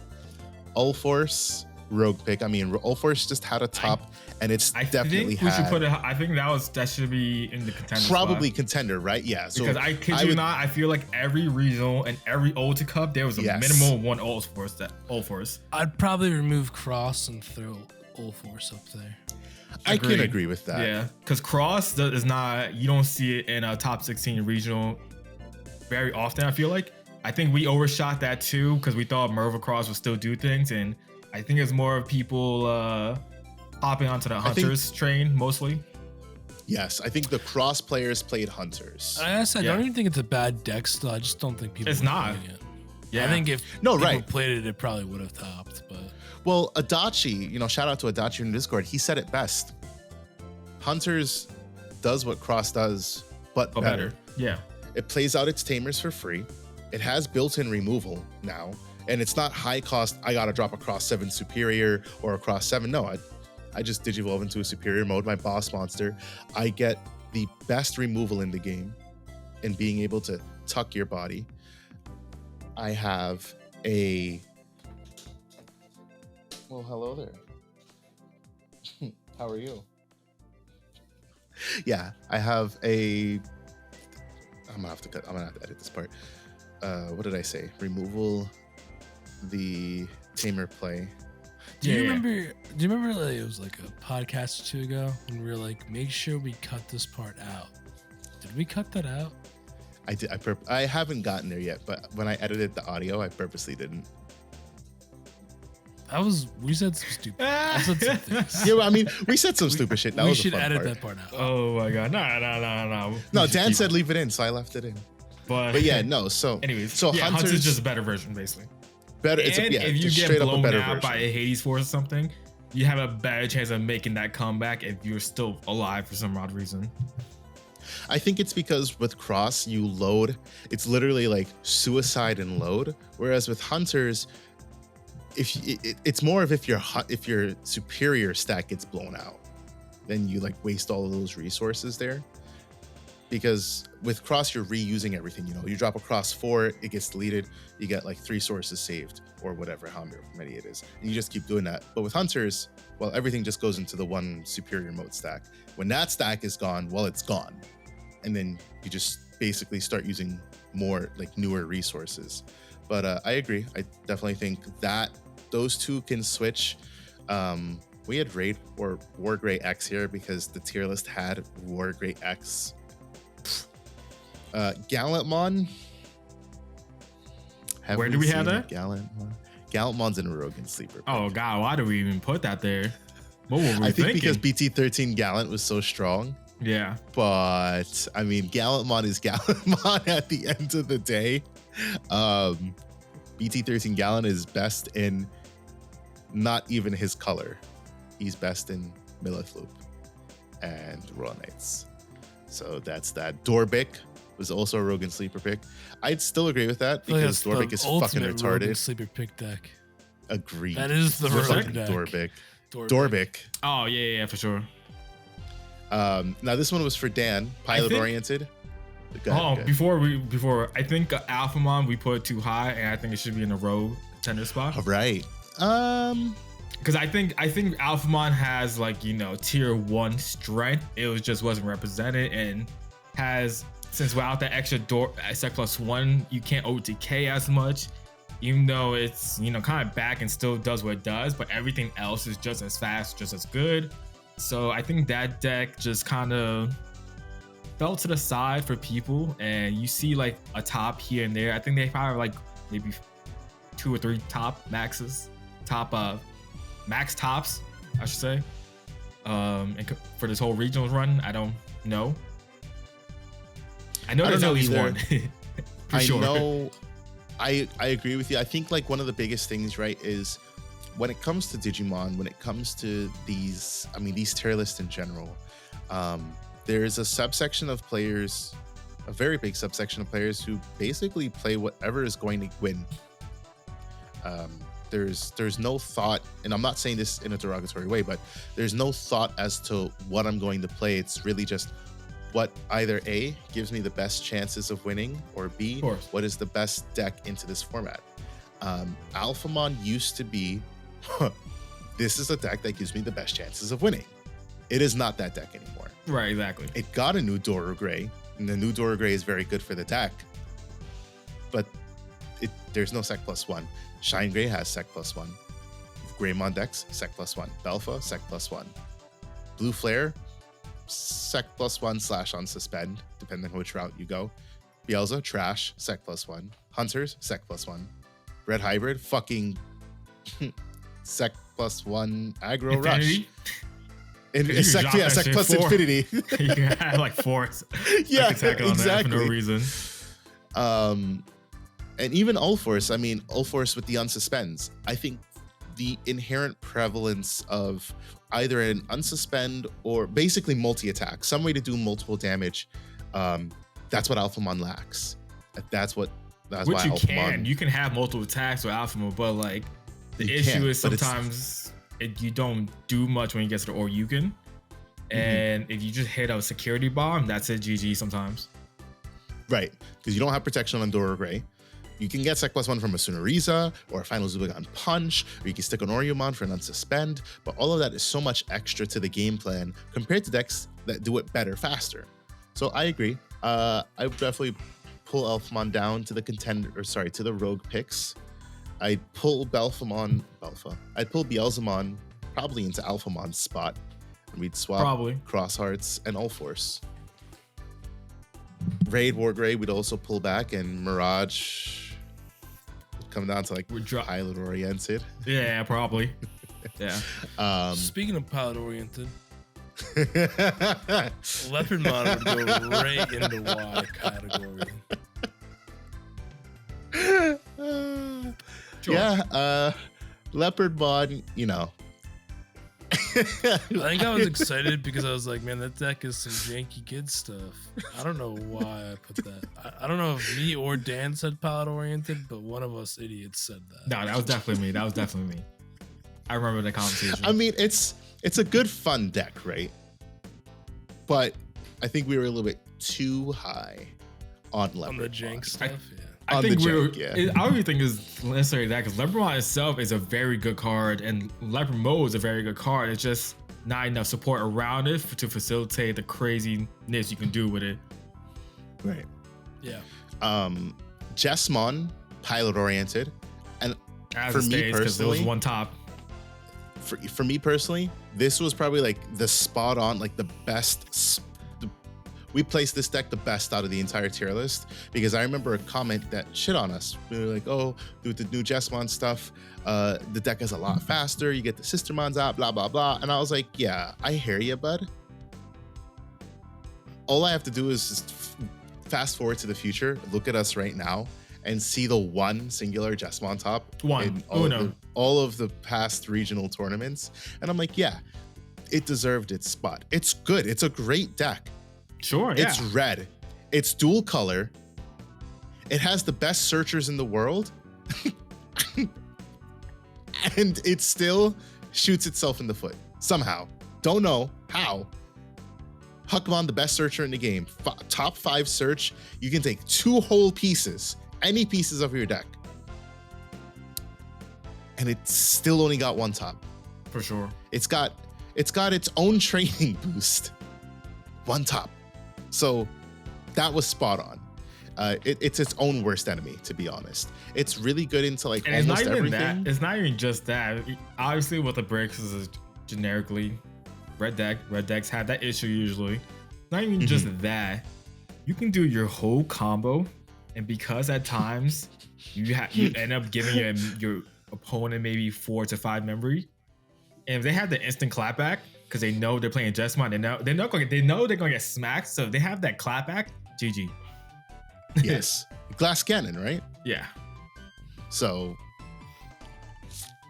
All Force, rogue pick. I mean, Ulforce just had a top, and it's I definitely think we should had put it. I think that should be in the contender. probably spot. contender, right? Yeah. So Because I kid you not, I feel like every regional and every Ultra Cup there was a minimum of one Ulforce. I'd probably remove Cross and throw Ulforce up there. I can agree with that. Yeah, because Cross is not. You don't see it in a top 16 regional very often. I feel like. I think we overshot that too because we thought Merva Cross would still do things, and I think it's more of people hopping onto the Hunters train mostly. Yes, I think the Cross players played Hunters. I don't even think it's a bad deck still. I just don't think people. It's not. It. Yeah, I think if people played it, it probably would have topped. But well, Adachi, shout out to Adachi in Discord. He said it best. Hunters does what Cross does, but better. Yeah, it plays out its tamers for free. It has built-in removal now, and it's not high cost. I gotta drop a Cross 7 superior or a Cross 7. No, I just digivolve into a superior mode, my boss monster. I get the best removal in the game and being able to tuck your body. I have a... Well, hello there. How are you? Yeah, I have a... I'm gonna have to edit this part. What did I say? Removal, the tamer play. Do you remember like, it was like a podcast or two ago when we were like, make sure we cut this part out. Did we cut that out? I did. I haven't gotten there yet, but when I edited the audio, I purposely didn't. We said some stupid. I said some things. Yeah, well, I mean, we said some stupid shit. We should edit that part out. Oh my god, no. No, Dan said leave it in, so I left it in. But yeah, no. So anyways, so Hunters is just a better version, basically. Better. And if you get blown out by a Hades Force or something, you have a better chance of making that comeback if you're still alive for some odd reason. I think it's because with Cross, you load. It's literally like suicide and load. Whereas with Hunters, it's more of if your superior stack gets blown out, then you like waste all of those resources there. Because with Cross, you're reusing everything. You drop a Cross 4, it gets deleted. You get like 3 sources saved or whatever, how many it is. And you just keep doing that. But with Hunters, well, everything just goes into the one superior mode stack. When that stack is gone, well, it's gone. And then you just basically start using more like newer resources. But I agree. I definitely think that those two can switch. We had Raid or War Grey X here because the tier list had War Grey X. Gallantmon. Where do we have that? Gallantmon's in a Rogan sleeper. Oh god, why do we even put that there? What were we I think thinking? because BT-13 Gallant was so strong. Yeah. But I mean, Gallantmon is Gallantmon at the end of the day. BT-13 Gallant is best in not even his color. He's best in Millith Loop and Royal Knights. So that's that. Dorbic was also a Rogan sleeper pick. I'd still agree with that because Dorbic is fucking retarded. Rogan sleeper pick deck. Agreed. That is the Rogan deck. Dorbic. Oh yeah, for sure. Now this one was for Dan, pilot oriented. Before I think Alphamon we put too high, and I think it should be in a rogue contender spot. All right. Because I think Alphamon has tier 1 strength. It just wasn't represented, and has, since without that extra sec +1, you can't OTK as much, even though it's kind of back and still does what it does, but everything else is just as fast, just as good. So I think that deck just kind of fell to the side for people, and you see like a top here and there. I think they probably have like maybe 2 or 3 max tops, I should say. And for this whole regionals run, I don't know. I know there's at least one. For sure. know. I agree with you. I think like one of the biggest things, right, is when it comes to Digimon, when it comes to these tier lists in general, there's a subsection of players, a very big subsection of players who basically play whatever is going to win. There's no thought, and I'm not saying this in a derogatory way, but there's no thought as to what I'm going to play. It's really just what either A, gives me the best chances of winning, or B, what is the best deck into this format. Alphamon used to be this is a deck that gives me the best chances of winning. It is not that deck anymore. Right, exactly. It got a new Dora Gray, and the new Dora Gray is very good for the deck, but there's no Sec +1. Shine Gray has Sec +1. Greymon decks, Sec +1. Belfa, Sec +1. Blue Flare, Sec +1 / unsuspend, depending on which route you go. Bielsa, trash, Sec +1. Hunters, Sec +1. Red Hybrid, fucking Sec +1 aggro Infinity? Rush. Sec plus Infinity. You can have like 4. Yeah, exactly. That for no reason. And even Ulforce, I mean, Ulforce with the unsuspends. I think the inherent prevalence of either an unsuspend or basically multi-attack, some way to do multiple damage, that's what Alphamon lacks. That's why Alphamon... You can have multiple attacks with Alphamon, but like the issue is sometimes you don't do much when you get to the Oryuken. And if you just hit a security bomb, that's it, GG sometimes. Right, because you don't have protection on Dora Gray. You can get Sec +1 from a Sunoriza or a Final Zubagon Punch, or you can stick an Oryumon for an unsuspend, but all of that is so much extra to the game plan compared to decks that do it better, faster. So I agree. I would definitely pull Alphamon down to the rogue picks. I'd pull I'd pull Beelzemon probably into Alphamon's spot, and we'd swap Crosshearts and Ulforce. Raid War Gray, we'd also pull back, and Mirage would come down to like pilot oriented. Yeah, probably. Yeah. Speaking of pilot oriented, Leopardmon would go right into Y category. Sure. Yeah, Leopardmon, you know. I think I was excited because I was like, man, that deck is some janky kid stuff. I don't know why I put that. I don't know if me or Dan said palette oriented, but one of us idiots said that. No, that was definitely me. I remember the conversation. I mean, it's a good fun deck, right? But I think we were a little bit too high on Leopardmon. On the jank stuff, yeah. I don't even think it's necessarily that, because Leopardmon itself is a very good card, and Leopard Mode is a very good card. It's just not enough support around it to facilitate the craziness you can do with it. Right. Yeah. Jesmon, pilot oriented, and for me personally, it was one top. For me personally, this was probably like the spot on, like the best. We placed this deck the best out of the entire tier list, because I remember a comment that shit on us. We were like, oh, with the new Jesmon stuff, the deck is a lot faster. You get the Sistermons out, blah, blah, blah. And I was like, yeah, I hear you, bud. All I have to do is just fast forward to the future, look at us right now, and see the one singular Jesmon top in all of the past regional tournaments. And I'm like, yeah, it deserved its spot. It's good. It's a great deck. Sure, yeah. It's red. It's dual color. It has the best searchers in the world. And it still shoots itself in the foot. Somehow. Don't know how. Huckmon, the best searcher in the game. Top 5 search. You can take 2 whole pieces. Any pieces of your deck. And it still only got 1 top. For sure. It's got its own training boost. 1 top. So that was spot on. It's its own worst enemy, to be honest. It's really good into like and almost everything. It's not even just that. Obviously, with the bricks is generically red decks have that issue usually. Not even just that. You can do your whole combo, and because at times you end up giving your opponent maybe 4 to 5 memory, and if they have the instant clapback, because they know they're playing Jesmon, they know they're gonna get smacked, so they have that clapback. GG. Yes, glass cannon, right? Yeah. So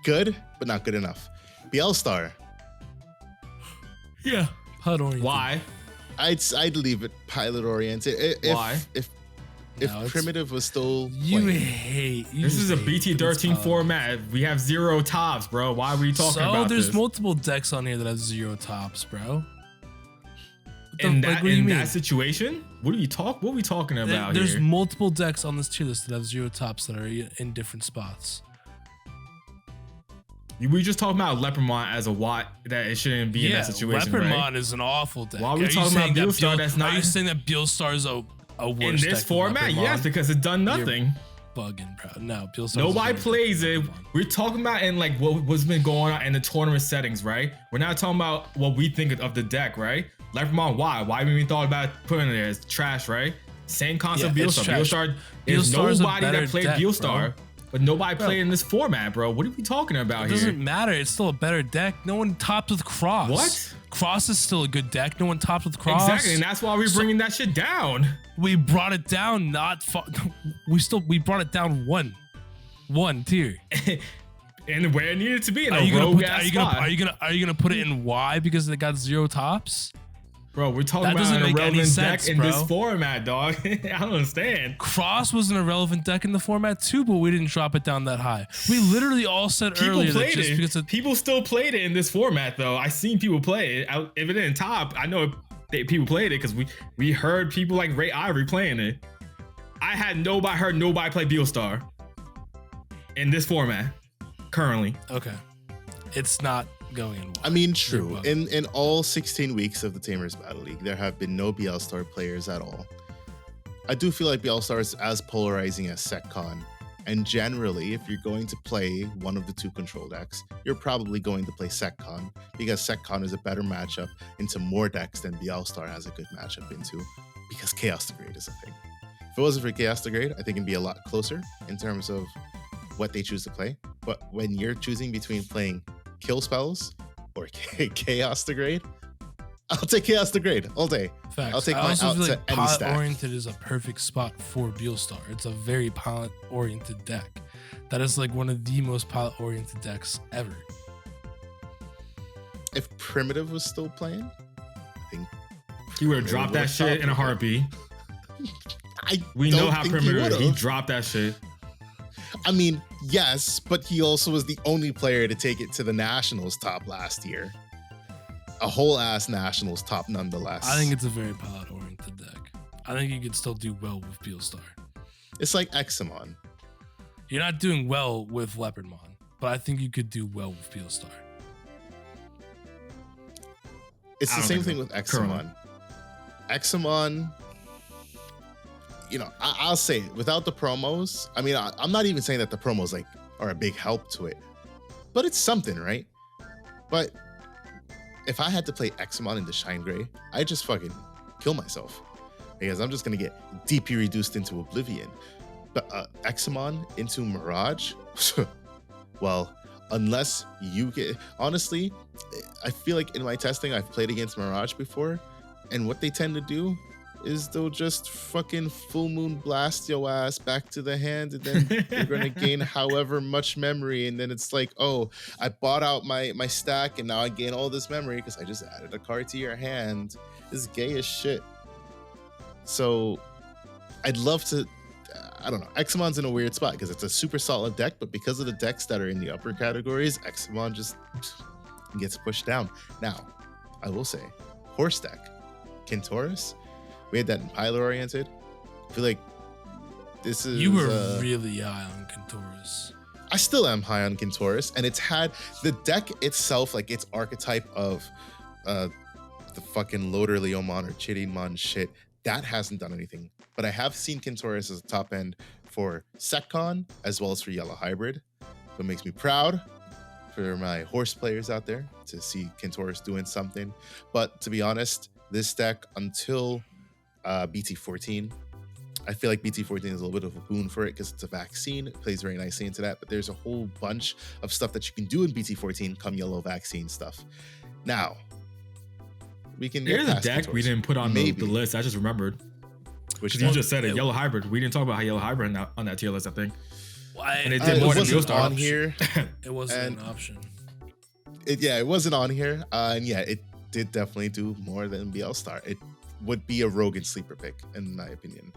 good, but not good enough. Bielstar. Yeah, pilot oriented. Why? I'd leave it pilot oriented. Why? If primitive was still this is a BT-13 format. We have 0 tops, bro. Why were you talking about this? There's multiple decks on here that have 0 tops, bro. In that situation, what are we talking about? There's multiple decks on this tier list that have 0 tops that are in different spots. We just talking about Leopardmon as a Watt that it shouldn't be in that situation. Leopardmon right? is an awful deck. Why are we talking about Beelstar? That's not. Are you saying that Beelstar's a worse in this deck format? Yes, because it's done nothing. You're bugging, bro. No, Beelstar. Nobody plays it. We're talking about in like what's been going on in the tournament settings, right? We're not talking about what we think of the deck, right? Leopardmon, why? Why haven't we thought about putting it there? It's trash, right? Same concept. Yeah, Beelstar. There's nobody that played Beelstar. Bro. But nobody played in this format, bro. What are we talking about here? It doesn't matter. It's still a better deck. No one topped with Cross. What? Cross is still a good deck. No one topped with Cross. Exactly, and that's why we're bringing that shit down. We brought it down, we brought it down one tier. And where it needed to be in are a you rogue gonna ass spot. Are you gonna put it in Y because it got 0 tops? Bro, we're talking about an irrelevant deck in this format, dog. I don't understand. Cross was an irrelevant deck in the format too, but we didn't drop it down that high. We literally all said earlier that just because people still played it in this format, though. I seen people play it. If it didn't top, I know people played it because we heard people like Ray Ivory playing it. I heard nobody play Beelstar in this format currently. Okay, it's not going in. I mean, true. In all 16 weeks of the Tamers Battle League, there have been no Beelstar players at all. I do feel like Beelstar is as polarizing as SecCon, and generally, if you're going to play one of the two control decks, you're probably going to play SecCon because SecCon is a better matchup into more decks than Beelstar has a good matchup into because Chaos Degrade is a thing. If it wasn't for Chaos Degrade, I think it'd be a lot closer in terms of what they choose to play. But when you're choosing between playing kill spells or Chaos Degrade, I'll take Chaos Degrade all day. Facts. I'll take I my also out feel to like any pilot stack. oriented is a perfect spot for Beelstar. It's a very pilot oriented deck. That is like one of the most pilot oriented decks ever. If Primitive was still playing, I think he would have dropped that shit in a heartbeat. We don't know how think Primitive he dropped that shit. I mean, yes, but he also was the only player to take it to the Nationals top last year. A whole ass Nationals top nonetheless. I think it's a very pilot oriented deck. I think you could still do well with Beelstar. It's like Examon. You're not doing well with Leopardmon, but I think you could do well with Beelstar. It's the same thing with Examon. Examon, you know, I'll say it, without the promos, I mean, I'm not even saying that the promos like are a big help to it, but it's something, right? But if I had to play Examon into Shine Gray, I'd just fucking kill myself because I'm just gonna get DP reduced into oblivion. But Examon into Mirage, well, unless you get, honestly, I feel like in my testing, I've played against Mirage before, and what they tend to do is they'll just fucking full moon blast your ass back to the hand, and then you're gonna gain however much memory, and then it's like, oh, I bought out my stack, and now I gain all this memory because I just added a card to your hand. It's gay as shit. So I'd love to, I don't know, Examon's in a weird spot because it's a super solid deck, but because of the decks that are in the upper categories, Examon just gets pushed down. Now, I will say, horse deck, Kintaurus, we had that in pilot oriented. I feel like this is... You were really high on Kintaurus. I still am high on Kintaurus, and it's had the deck itself, like its archetype of the fucking Loader Leomon or Chittimon shit, that hasn't done anything. But I have seen Kintaurus as a top end for SecCon as well as for Yellow Hybrid. So it makes me proud for my horse players out there to see Kintaurus doing something. But to be honest, this deck until BT-14, I feel like BT-14 is a little bit of a boon for it because it's a vaccine. It plays very nicely into that. But there's a whole bunch of stuff that you can do in BT-14 come yellow vaccine stuff. Now, we can get There's a deck we didn't put on the list. I just remembered. Which you just said it, Yellow Hybrid. We didn't talk about Yellow Hybrid on that tier list, I think. And it did more than Beelstar on here. It wasn't an option. It wasn't on here. And yeah, it did definitely do more than Beelstar. It would be a rogue and sleeper pick, in my opinion.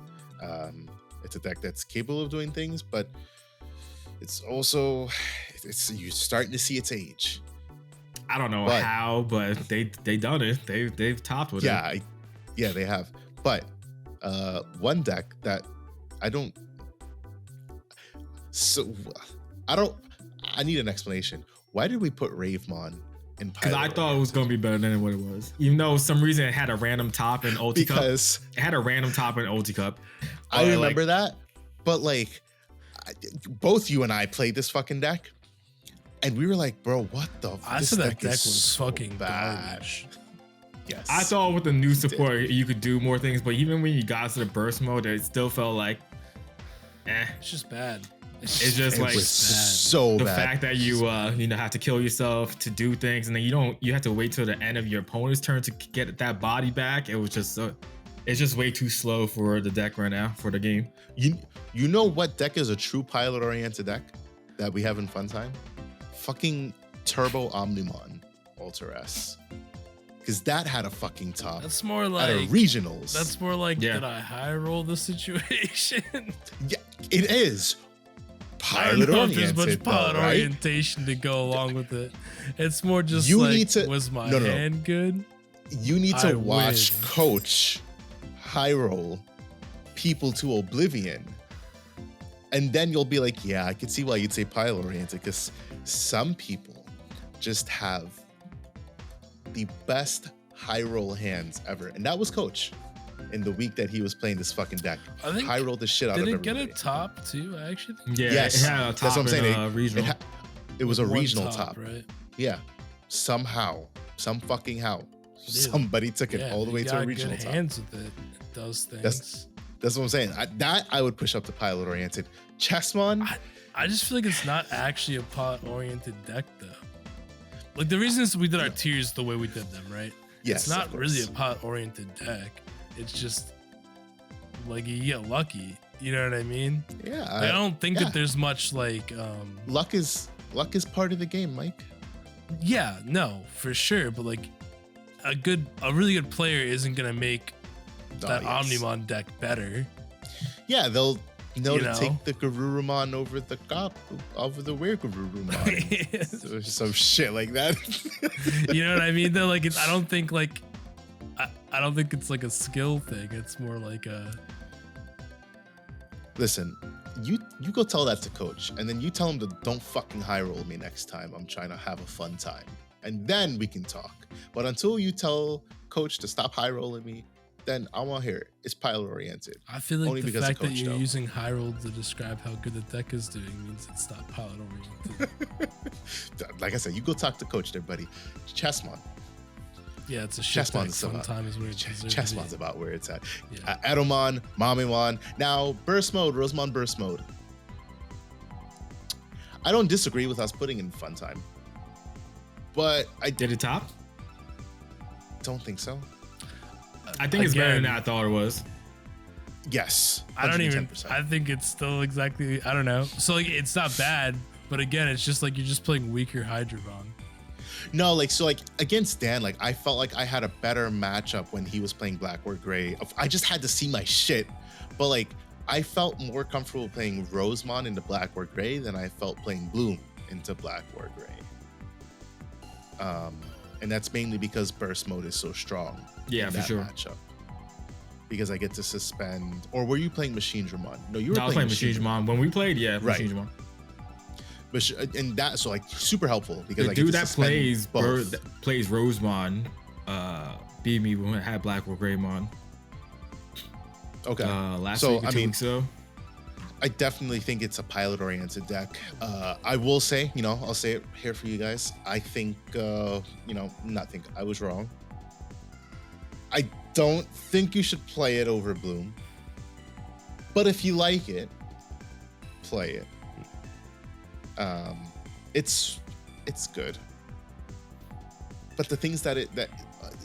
It's a deck that's capable of doing things, but it's also you're starting to see its age. I don't know how, but they done it. They've topped with it. Yeah, they have. But one deck that I need an explanation. why did we put Ravemon in Because pilot? I thought it was going to be better than what it was. Even though for some reason it had a random top in Ulti Cup. Because it had a random top in Ulti Cup. I remember that, but like, both you and I played this fucking deck, and we were like, bro, what the? I said that deck was fucking garbage. Yes. I thought with the new support you could do more things, but even when you got to the burst mode, it still felt like, It's just bad. It's just like so the bad. fact that you have to kill yourself to do things, and then you have to wait till the end of your opponent's turn to get that body back. It was just it's just way too slow for the deck right now for the game. You know what deck is a true pilot oriented deck that we have in Fun Time? Fucking Turbo Omnimon Ultra S. Because that had a fucking top. That's more like at a regionals. That's more like did I high roll the situation? Yeah, it is. I don't know if there's much pilot orientation to go along with it. It's more just was my hand good? You need to watch Coach high roll people to oblivion. And then you'll be like, yeah, I can see why you'd say pilot oriented, because some people just have the best high roll hands ever. And that was Coach in the week that he was playing this fucking deck. I think high rolled the shit out of everybody. Did it get a top too? I actually think yes. It had a top. That's what I'm saying. Regional. It was a regional top. Right? Yeah. Somehow. Some fucking how. Dude. Somebody took it all the way to a regional top. Hands with it. It does things. That's what I'm saying. I would push up to pilot oriented. Chessmon. I just feel like it's not actually a pilot oriented deck though. Like the reason is we did our tiers the way we did them, right? Yes, it's not really a pilot oriented deck. It's just like you get lucky. You know what I mean? Yeah. I don't think that there's much like luck is part of the game, Mike. Yeah, no, for sure. But like a really good player isn't gonna make that Omnimon deck better. Yeah, they'll know to take the Garurumon over the Were Garurumon. Or some shit like that. You know what I mean? Though, like, I don't think it's like a skill thing. It's more like a. Listen, you go tell that to Coach, and then you tell him to don't fucking high roll me next time. I'm trying to have a fun time, and then we can talk. But until you tell Coach to stop high rolling me, then I want to hear it. It's pilot oriented. I feel like the fact that you're using high roll to describe how good the deck is doing means it's not pilot oriented. Like I said, you go talk to Coach there, buddy. Chessmon. Yeah, it's a shit deck. Sometimes where Chessmon's about where it's at. Yeah. Edomon, Mamimon. Now, Burst Mode, Rosemon Burst Mode. I don't disagree with us putting in Fun Time, but I did it top. Don't think so. I think it's better than I thought it was. Yes. 110%. I don't even. I think it's still exactly. I don't know. So like, it's not bad, but again, it's just like you're just playing weaker Hydreigon. No, like against Dan, like I felt like I had a better matchup when he was playing Black or Gray. I just had to see my shit, but like I felt more comfortable playing Rosemon into Black or Gray than I felt playing Bloom into Black or Gray. And that's mainly because Burst Mode is so strong. Yeah, for sure. Matchup. Because I get to suspend. Or were you playing Machine Dramon? No, you were playing Machine Dramon. When we played, yeah, right. Machine Dramon. And that, so like super helpful because the I get dude to that plays plays Rosemon beat me when I had Black or Greymon. Okay. Last week or 2 weeks ago. I definitely think it's a pilot-oriented deck. I will say, I'll say it here for you guys. I think, I was wrong. I don't think you should play it over Bloom. But if you like it, play it. It's good. But the things that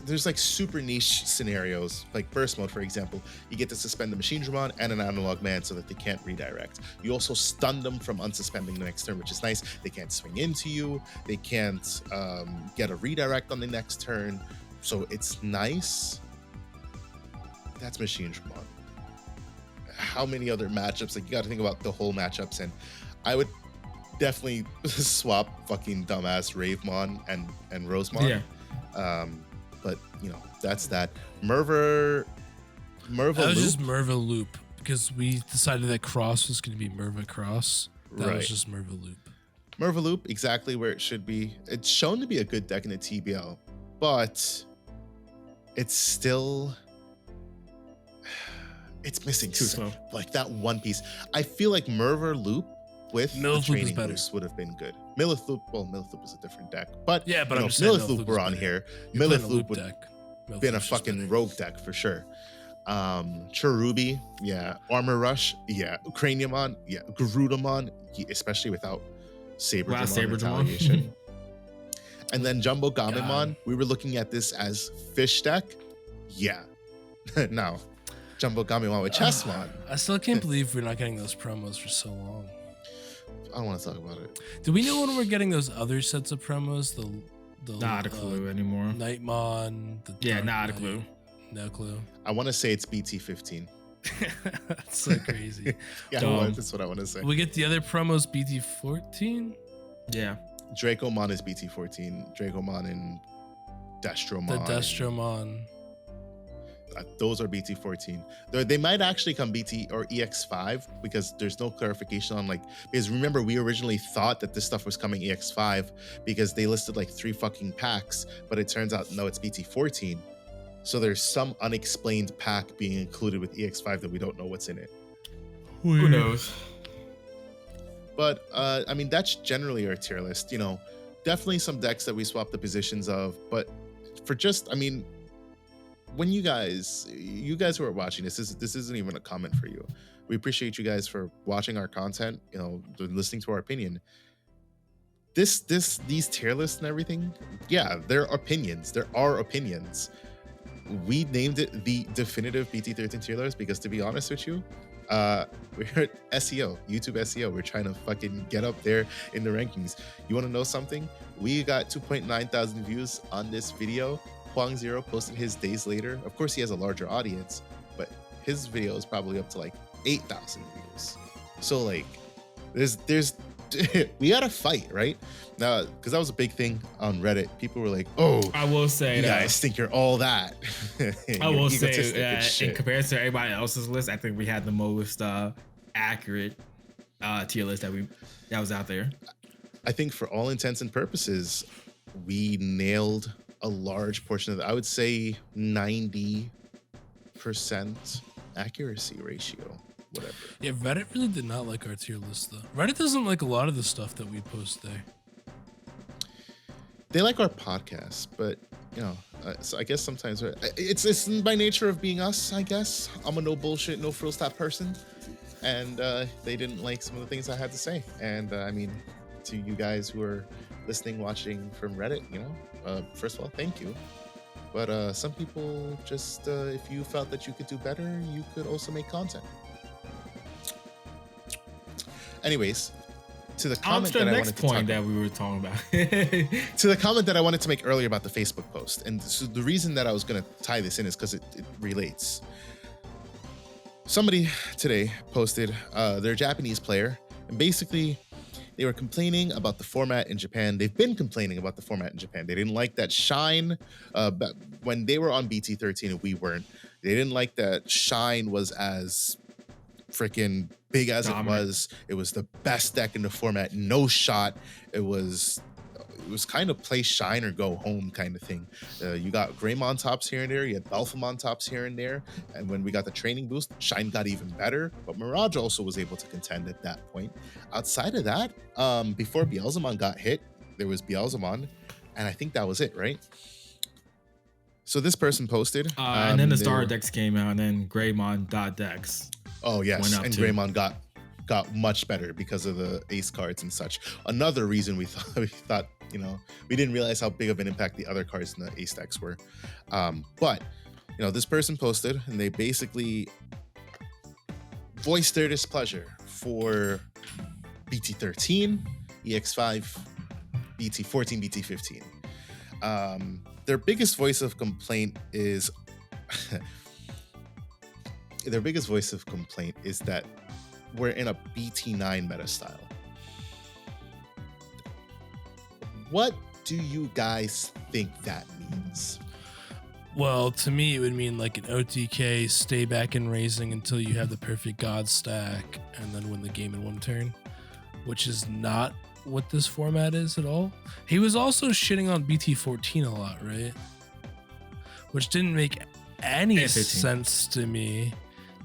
there's like super niche scenarios, like Burst Mode, for example. You get to suspend the Machine Dramon and an Analog Man so that they can't redirect. You also stun them from unsuspending the next turn, which is nice. They can't swing into you. They can't get a redirect on the next turn. So it's nice. That's Machine Dramon. How many other matchups? Like, you got to think about the whole matchups, and I would definitely swap fucking dumbass Ravemon and Rosemon. Yeah. But that's that. Merva That was Loop. just Merva Loop because we decided that Cross was going to be Merva Cross. That was just Merva Loop. Mervaloop, exactly where it should be. It's shown to be a good deck in the TBL, but it's still, it's missing Too slow. like that one piece. I feel like Mervaloop with the training boost would have been good. Millithloop is a different deck, but yeah, but I'm just saying Millithloop were on here. Millithloop would have been a fucking rogue deck for sure. Cherubi, yeah. Armor Rush, yeah. Craniumon, yeah. Garudamon, especially without Saberdramon retaliation. And then Jumbo Gamemon, we were looking at this as fish deck. Yeah. Now, Jumbo Gamemon with Chessmon. I still can't believe we're not getting those promos for so long. I don't want to talk about it. Do we know when we're getting those other sets of promos? The Not a clue anymore. Nightmon. Not a clue. No clue. I want to say it's BT-15. That's so crazy. Yeah, that's what I want to say. We get the other promos Yeah. BT-14. Dracomon is BT-14. Dracomon and Destromon. The Destromon. Those are BT-14. They might actually come BT or EX5 because there's no clarification on because remember we originally thought that this stuff was coming EX5 because they listed 3 fucking packs, but it turns out no, it's BT-14. So there's some unexplained pack being included with EX5 that we don't know what's in it. Who knows? But I mean, that's generally our tier list. Definitely some decks that we swap the positions of, but for when you guys who are watching this isn't even a comment for you. We appreciate you guys for watching our content, listening to our opinion. These tier lists and everything, yeah, they're opinions. There are opinions. We named it the definitive BT-13 tier list because, to be honest with you, we're at SEO, YouTube SEO. We're trying to fucking get up there in the rankings. You want to know something? We got 2.9 thousand views on this video. Huang Zero posted his days later. Of course, he has a larger audience, but his video is probably up to 8,000 views. So there's we gotta fight, right? Now, because that was a big thing on Reddit. People were like, "Oh, I will say, you guys think you're all that." I will say that in comparison to everybody else's list, I think we had the most accurate tier list that was out there. I think for all intents and purposes, we nailed a large portion of it. I would say 90% accuracy ratio. Whatever. Yeah, Reddit really did not like our tier list though. Reddit doesn't like a lot of the stuff that we post there. They like our podcast, but so I guess sometimes it's by nature of being us. I guess I'm a no bullshit, no frills type person, and they didn't like some of the things I had to say. And I mean, to you guys who are listening, watching from Reddit, first of all, thank you. But some people just, if you felt that you could do better, you could also make content. Anyways, to the comment that I wanted to talk that we were talking about. To the comment that I wanted to make earlier about the Facebook post. And so the reason that I was going to tie this in is because it relates. Somebody today posted their Japanese player, and basically they were complaining about the format in Japan. They've been complaining about the format in Japan. They didn't like that Shine, when they were on BT-13 and we weren't. They didn't like that Shine was as freaking big as it was. It was the best deck in the format. No shot. It was kind of play Shine or go home kind of thing. You got Greymon tops here and there. You had Balphamon tops here and there. And when we got the training boost, Shine got even better. But Mirage also was able to contend at that point. Outside of that, before Beelzemon got hit, there was Beelzemon. And I think that was it, right? So this person posted. And then the Star decks came out, and then Greymon.decks. Oh, yes. And Greymon got much better because of the ace cards and such. Another reason we thought, we didn't realize how big of an impact the other cards in the ace decks were. But this person posted, and they basically voiced their displeasure for BT-13, EX5, BT-14, BT-15. Their biggest voice of complaint is that we're in a BT9 meta style. What do you guys think that means? Well, to me, it would mean like an OTK, stay back in raising until you have the perfect god stack, and then win the game in one turn, which is not what this format is at all. He was also shitting on BT-14 a lot, right? Which didn't make any sense to me,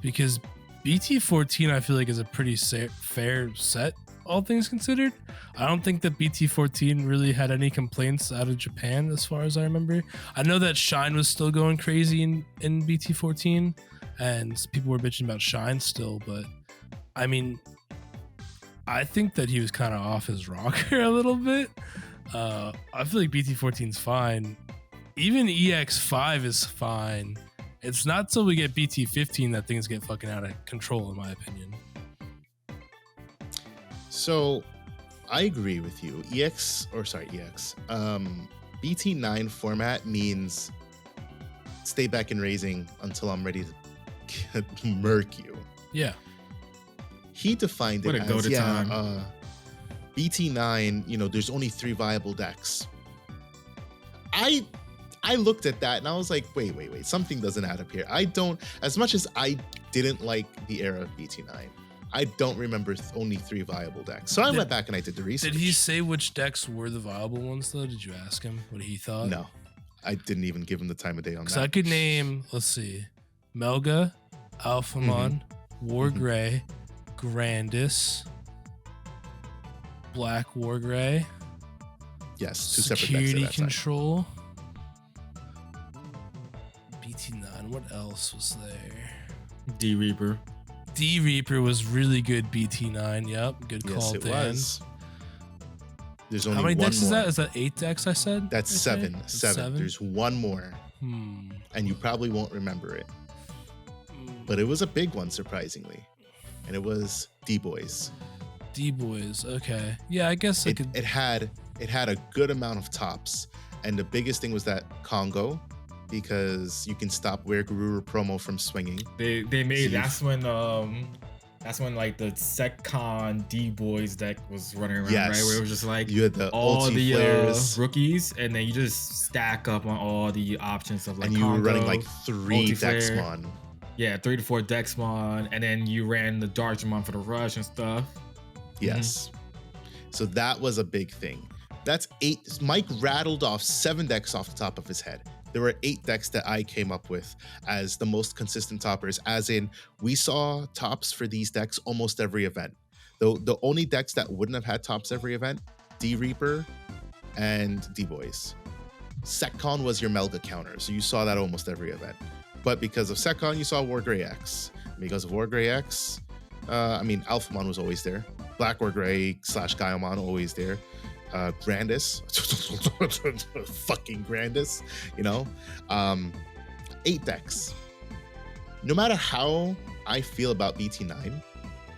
because BT-14 I feel like is a pretty fair set, all things considered. I don't think that BT-14 really had any complaints out of Japan as far as I remember. I know that Shine was still going crazy in BT-14 and people were bitching about Shine still, but I mean, I think that he was kind of off his rocker a little bit. I feel like BT-14's fine. Even EX5 is fine. It's not till we get BT-15 that things get fucking out of control, in my opinion. So I agree with you. BT9 format means stay back in raising until I'm ready to murk you. Yeah. He defined it as, BT9, there's only 3 viable decks. I looked at that and I was like, wait, something doesn't add up here. As much as I didn't like the era of BT9, I don't remember only 3 viable decks. So I went back and I did the research. Did he say which decks were the viable ones though? Did you ask him what he thought? No, I didn't even give him the time of day on that. So I could name, let's see, Melga, Alphamon, Wargrey, Grandis, Black Wargrey. Yes, 2 separate decks. Security Control. BT9. What else was there? D-Reaper. D-Reaper was really good. BT9. Yep, good call. Yes, it was. There's only how many one decks more. is that? Is that 8 decks I said? That's right 7. There's one more. And you probably won't remember it. But it was a big one, surprisingly. And it was D-Boys. D-Boys, okay. Yeah, I guess it had a good amount of tops. And the biggest thing was that Congo, because you can stop Wereguru promo from swinging. They made that's when like the Secon D-Boys deck was running around, right? Where it was just like you had the all the flares. rookies, and then you just stack up on all the options of like and you Congo, were running like 3 Dexmon. Yeah, 3 to 4 Dexmon, and then you ran the Darkmon for the rush and stuff. Yes. So that was a big thing. That's 8. Mike rattled off 7 decks off the top of his head. There were 8 decks that I came up with as the most consistent toppers, as in we saw tops for these decks almost every event. The only decks that wouldn't have had tops every event, D-Reaper and D-Boys. Secon was your Melga counter, so you saw that almost every event. But because of Secon, you saw Wargrey X. Because of Wargrey X, Alphamon was always there. Black Wargrey / Gaiamon always there. Grandis, fucking Grandis, 8 decks. No matter how I feel about BT9,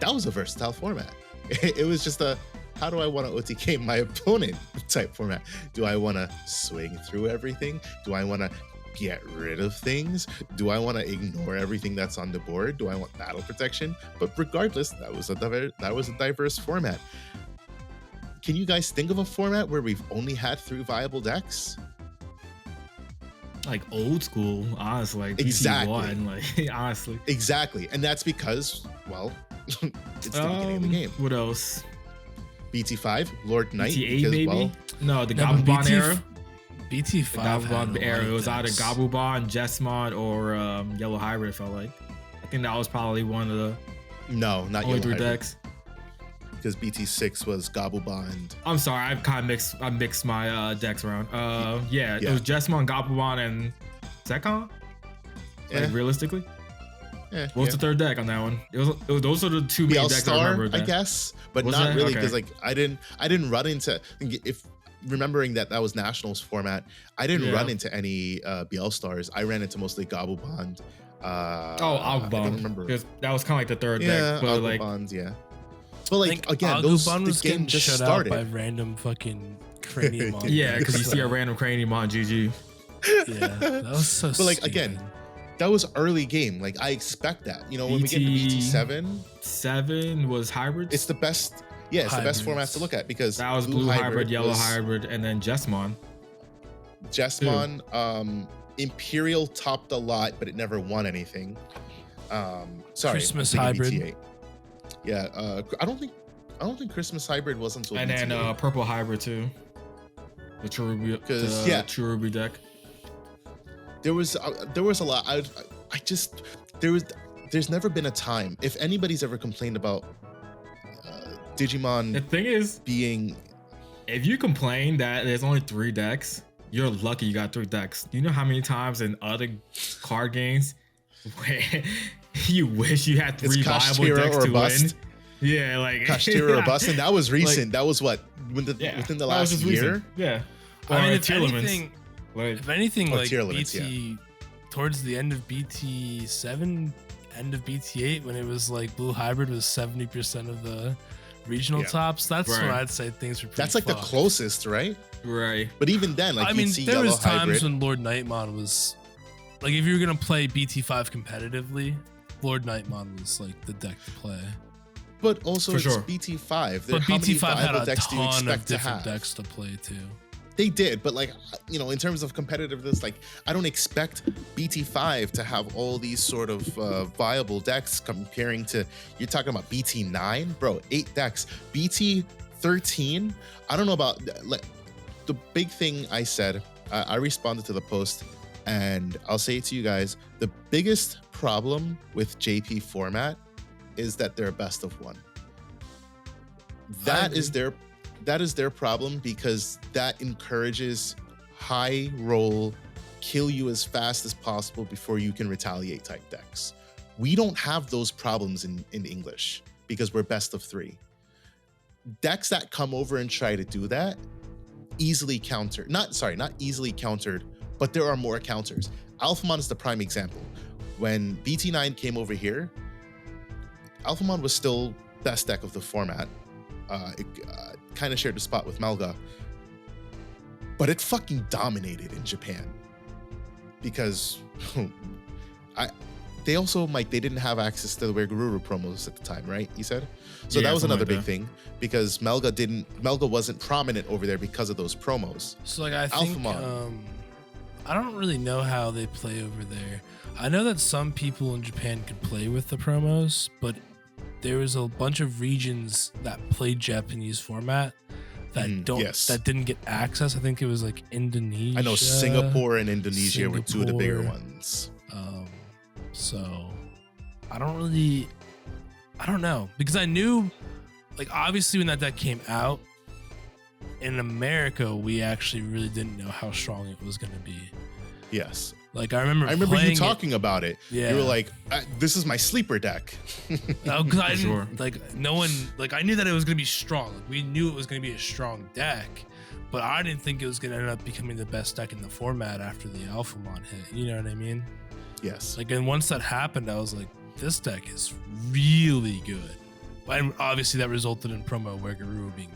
that was a versatile format. It was just how do I want to OTK my opponent type format? Do I want to swing through everything? Do I want to get rid of things? Do I want to ignore everything that's on the board? Do I want battle protection? But regardless, that was a diverse format. Can you guys think of a format where we've only had 3 viable decks? Like old school, honestly. Like exactly. BT1, like honestly. Exactly, and that's because, well, it's the beginning of the game. What else? BT5, Lord Knight. BT8 because, maybe? well, No, the Gabumon era. BT5 the Gabumon era. It was either Gabumon, Jesmon, or Yellow Hybrid. It felt like. I think that was probably one of the not only Yellow 3 Hybrid. decks. Because BT6 was Gabumon. I'm sorry, I mixed my decks around. It was Jesmon, Gabumon, and Secon. Like realistically. What's the 3rd deck on that one? It was those are the 2 main decks I remember. I guess, but was not that? really, Okay. because I didn't run into, if remembering that was Nationals format, I didn't run into any BL stars. I ran into mostly Gabumon. Agumon. I don't remember. That was kind of like the 3rd deck. But Agumons, But like again, the game just shut started out by random fucking cranium. Yeah, because you see a random cranium on GG. Yeah, that was so. But like stupid. again, that was early game. Like I expect that. When we get to BT7, 7 was hybrids. it's the best. Yeah, it's the best Hybrids. format to look at because that was blue hybrid, yellow hybrid, and then Jesmon. Imperial topped a lot, but it never won anything. Sorry, Christmas I'm thinking hybrid. BT8. Yeah, I don't think I don't think Christmas hybrid was until and BT8. then purple hybrid too. The True Ruby, True Ruby deck. There was a lot. There's never been a time. If anybody's ever complained about Digimon, the thing is being, if you complain that there's only 3 decks, you're lucky you got 3 decks. Do you know how many times in other card games where you wish you had 3 viable decks to win? Yeah, like Kashtira or bust, and that was recent. Like, that was what within the last year. Yeah. I mean, if anything, like BT yeah. towards the end of BT7, end of BT8, when it was like blue hybrid was 70% of the regional tops. That's when I'd say things were pretty That's like fucked. The closest, right? Right. But even then, like, I mean, see there was times hybrid. when Lord Nightmon was like, if you were gonna play BT5 competitively, Lord Nightmon was like the deck to play. But also, it's sure. BT5. But BT5 had a decks ton of different decks to play too. They did, but like, you know, in terms of competitiveness, like, I don't expect BT5 to have all these sort of viable decks comparing to, you're talking about BT9, bro, 8 decks. BT-13, I don't know about, like, the big thing I said, I responded to the post, and I'll say it to you guys, the biggest problem with JP format is that they're best of 1. That is their problem, because that encourages high roll, kill you as fast as possible before you can retaliate type decks. We don't have those problems in English because we're best of 3. Decks that come over and try to do that easily countered. Not easily countered, but there are more counters. Alphamon is the prime example. When BT9 came over here, Alphamon was still best deck of the format. It kind of shared the spot with Melga, but it fucking dominated in Japan because they also, Mike, they didn't have access to the Wergururu promos at the time, right? You said? So that was another big thing, because Melga wasn't prominent over there because of those promos. So like, I think I don't really know how they play over there. I know that some people in Japan could play with the promos, but there was a bunch of regions that played Japanese format that that didn't get access. I think it was like Indonesia. I know Singapore and Indonesia were 2 of the bigger ones. So I don't know, because I knew, like, obviously when that deck came out in America, we actually really didn't know how strong it was going to be. Yes. Like, I remember you talking about it. Yeah. You were like, this is my sleeper deck. No, because I didn't, like, no one, like, I knew that it was going to be strong. Like, we knew it was going to be a strong deck, but I didn't think it was going to end up becoming the best deck in the format after the Alphamon hit. You know what I mean? Yes. Like, and once that happened, I was like, this deck is really good. And obviously that resulted in promo Wergururu being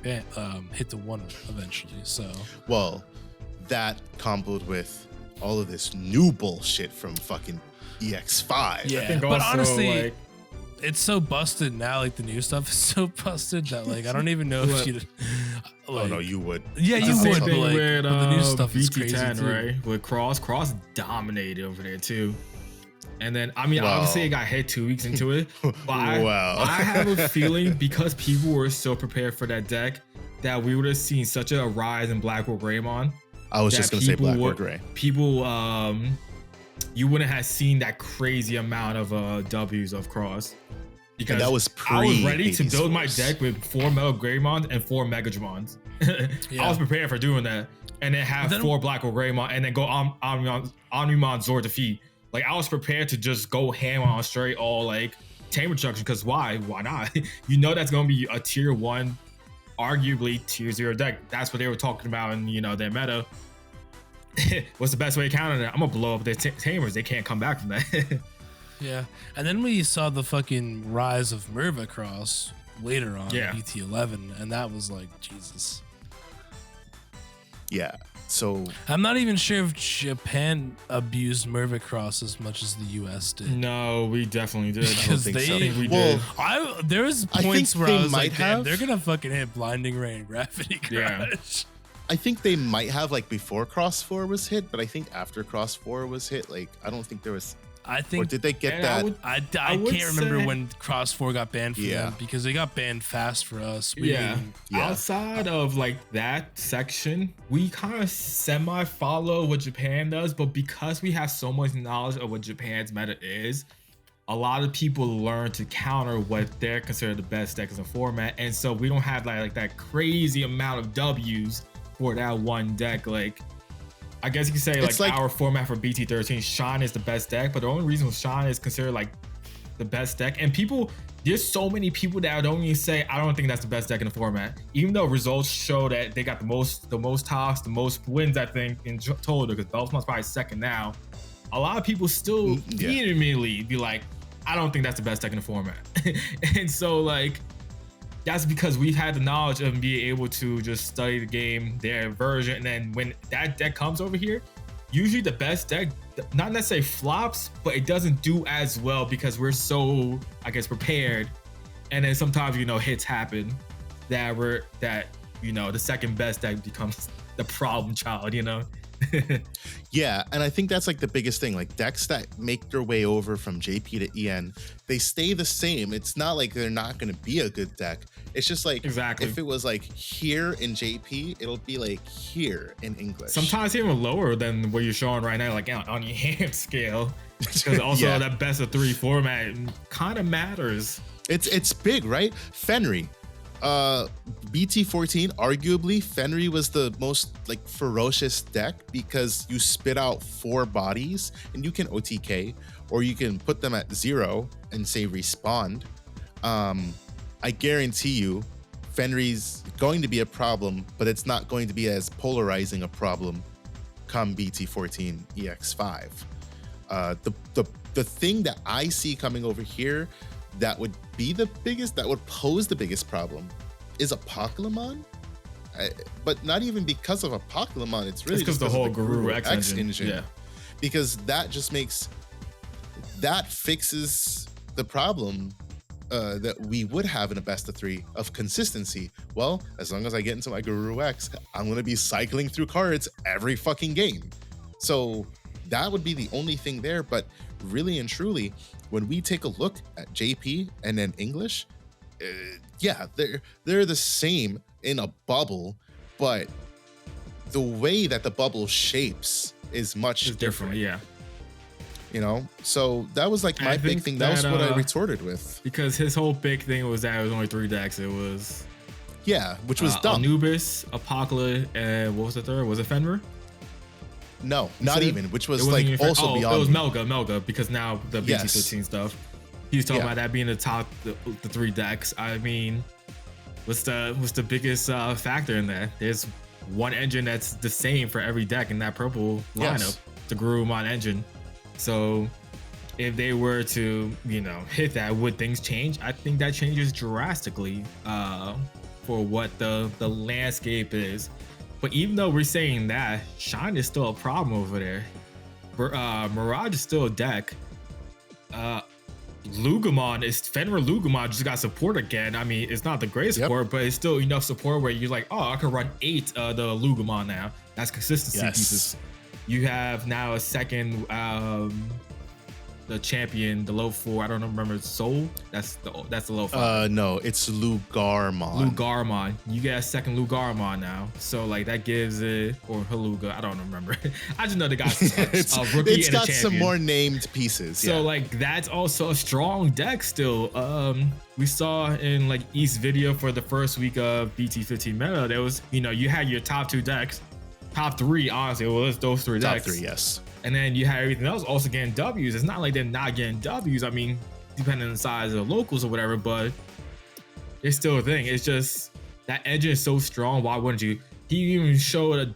hit to 1 eventually. So, well, that comboed with all of this new bullshit from fucking EX5. Yeah, but honestly, like, it's so busted now. Like, the new stuff is so busted that, like, I don't even know if you'd. Like, oh no, you would. Yeah, you would. But, like, with, the new stuff is crazy BT10, too. right? With Cross dominated over there too. And then, I mean, obviously it got hit 2 weeks into it. But I have a feeling, because people were so prepared for that deck, that we would have seen such a rise in Blackwell Greymon. I was just going to say Blackwell Gray. People, you wouldn't have seen that crazy amount of W's of Cross. Because that was I was ready to build my deck with 4 Metal Greymons and 4 Mega Dramons. I was prepared for doing that. And then have 4 Blackwell Greymon and then go Omnimon Zord defeat. Like, I was prepared to just go ham on straight all, like, Tamer Destruction, because why? Why not? You know that's going to be a tier 1, arguably tier 0 deck. That's what they were talking about in, you know, their meta. What's the best way to counter that? I'm going to blow up their Tamers. They can't come back from that. Yeah. And then we saw the fucking rise of Merva Cross later on, BT11, and that was like, Jesus. Yeah. So I'm not even sure if Japan abused Merva Cross as much as the US did. No, we definitely did. Because there was points where I was like, damn, they're gonna fucking hit Blinding Ray and Gravity Crush. Yeah. I think they might have, like, before Cross 4 was hit, but I think after Cross 4 was hit, like, I don't think there was I think. Or did they get that? I can't remember when Cross 4 got banned for them because they got banned fast for us. Outside of like that section, we kind of semi follow what Japan does, but because we have so much knowledge of what Japan's meta is, a lot of people learn to counter what they're considered the best deck in the format, and so we don't have like that crazy amount of W's for that one deck. Like, I guess you could say like our format for BT-13, Shine is the best deck, but the only reason Shine is considered like the best deck, and there's so many people that don't even say, I don't think that's the best deck in the format, even though results show that they got the most tops, the most wins, I think, in total, because Beltmont's probably second now. A lot of people still immediately be like, I don't think that's the best deck in the format. And so like, that's because we've had the knowledge of being able to just study the game, their version, and then when that deck comes over here, usually the best deck, not necessarily flops, but it doesn't do as well because we're so, I guess, prepared. And then sometimes, hits happen that the second best deck becomes the problem child, Yeah, and I think that's like the biggest thing. Like decks that make their way over from JP to EN, they stay the same. It's not like they're not going to be a good deck. It's just like if it was like here in JP, it'll be like here in English. Sometimes even lower than what you're showing right now, like on your hand scale, because also that best of 3 format kind of matters. It's big, right? Fenry. BT-14, arguably Fenry was the most like ferocious deck because you spit out 4 bodies and you can OTK, or you can put them at 0 and say respond. I guarantee you Fenry's going to be a problem, but it's not going to be as polarizing a problem come BT-14 EX5. The thing that I see coming over here that would pose the biggest problem is Apocalypse, but not even because of Apocalypse. It's really just because the whole Guru X engine. Yeah, because that fixes the problem that we would have in a best of 3 of consistency. Well, as long as I get into my Guru X, I'm going to be cycling through cards every fucking game. So that would be the only thing there. But really and truly, when we take a look at JP and then English, they're the same in a bubble, but the way that the bubble shapes is much different. Yeah. So that was like my big thing. That was what I retorted with. Because his whole big thing was that it was only 3 decks. It was which was dumb. Anubis, Apocalypse, and what was the third? Was it Fenrir? No, not even, which was like also beyond. It was Melga, because now the BT-13 stuff. He's talking about that being the top, the 3 decks. I mean, what's the biggest factor in that? There's one engine that's the same for every deck in that purple lineup, the Gurumon engine. So if they were to, hit that, would things change? I think that changes drastically for what the landscape is. But even though we're saying that, Shine is still a problem over there. Mirage is still a deck. Fenrir Lugumon just got support again. I mean, it's not the greatest support, but it's still enough support where you're like, I can run 8 the Lugumon now. That's consistency pieces. You have now a second, the champion, the low 4. I don't remember Soul. That's the low 5. No, it's Lugarmon. You get a second Lugarmon now. So like that gives it, or Haluga. I don't remember. I just know the guy's a rookie. It's got some more named pieces. So like that's also a strong deck still. We saw in like East video for the first week of BT-15 meta, there was, you had your top 2 decks. Top 3, honestly, well, it's those 3 decks. Top 3, yes. And then you had everything else also getting W's. It's not like they're not getting W's. I mean, depending on the size of the locals or whatever, but it's still a thing. It's just that engine is so strong. Why wouldn't you? He even showed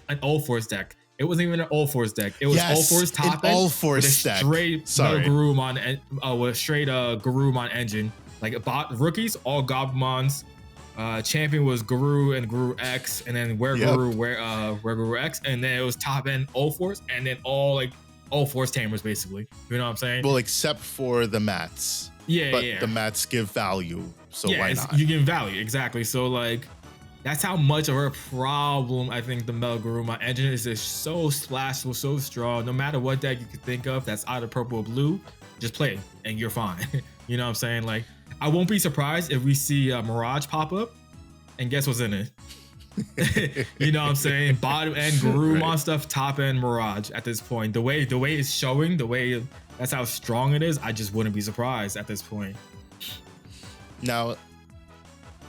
an All Force deck. It wasn't even an All Force deck. It was All Force top end. All Force deck. Straight Gurumon, with straight Gurumon engine. Like rookies, all Goblimons. Champion was Guru and Guru X, and then Guru X, and then it was top end All Force, and then all Force tamers basically. You know what I'm saying? Well, except for the mats. But the mats give value, so why not? You give value, exactly. So like, That's how much of a problem I think the Metal Garurumon engine is. Just so splashable, so strong. No matter what deck you could think of that's either purple or blue, just play it and you're fine. You know what I'm saying? Like, I won't be surprised if we see Mirage pop up, and guess what's in it? You know what I'm saying? Bottom end Garurumon Right. stuff, top end Mirage at this point. The way it's showing, that's how strong it is. I just wouldn't be surprised at this point. Now,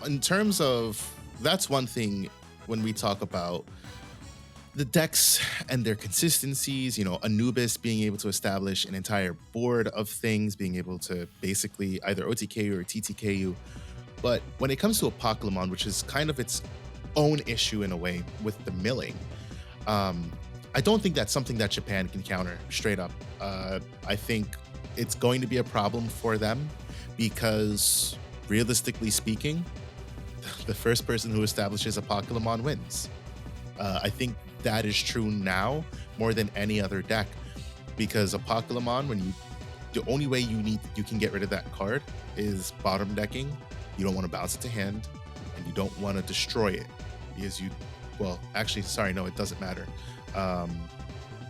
in terms of, that's one thing when we talk about the decks and their consistencies, you know, Anubis being able to establish an entire board of things, being able to basically either OTK you or TTK you. But when it comes to Apocalypse, which is kind of its own issue in a way with the milling, I don't think that's something that Japan can counter straight up. I think it's going to be a problem for them because, realistically speaking, the first person who establishes Apocalypse wins. I think that is true now more than any other deck, because Apocalypse, the only way you can get rid of that card is bottom decking. You don't want to bounce it to hand, and you don't want to destroy it because it doesn't matter.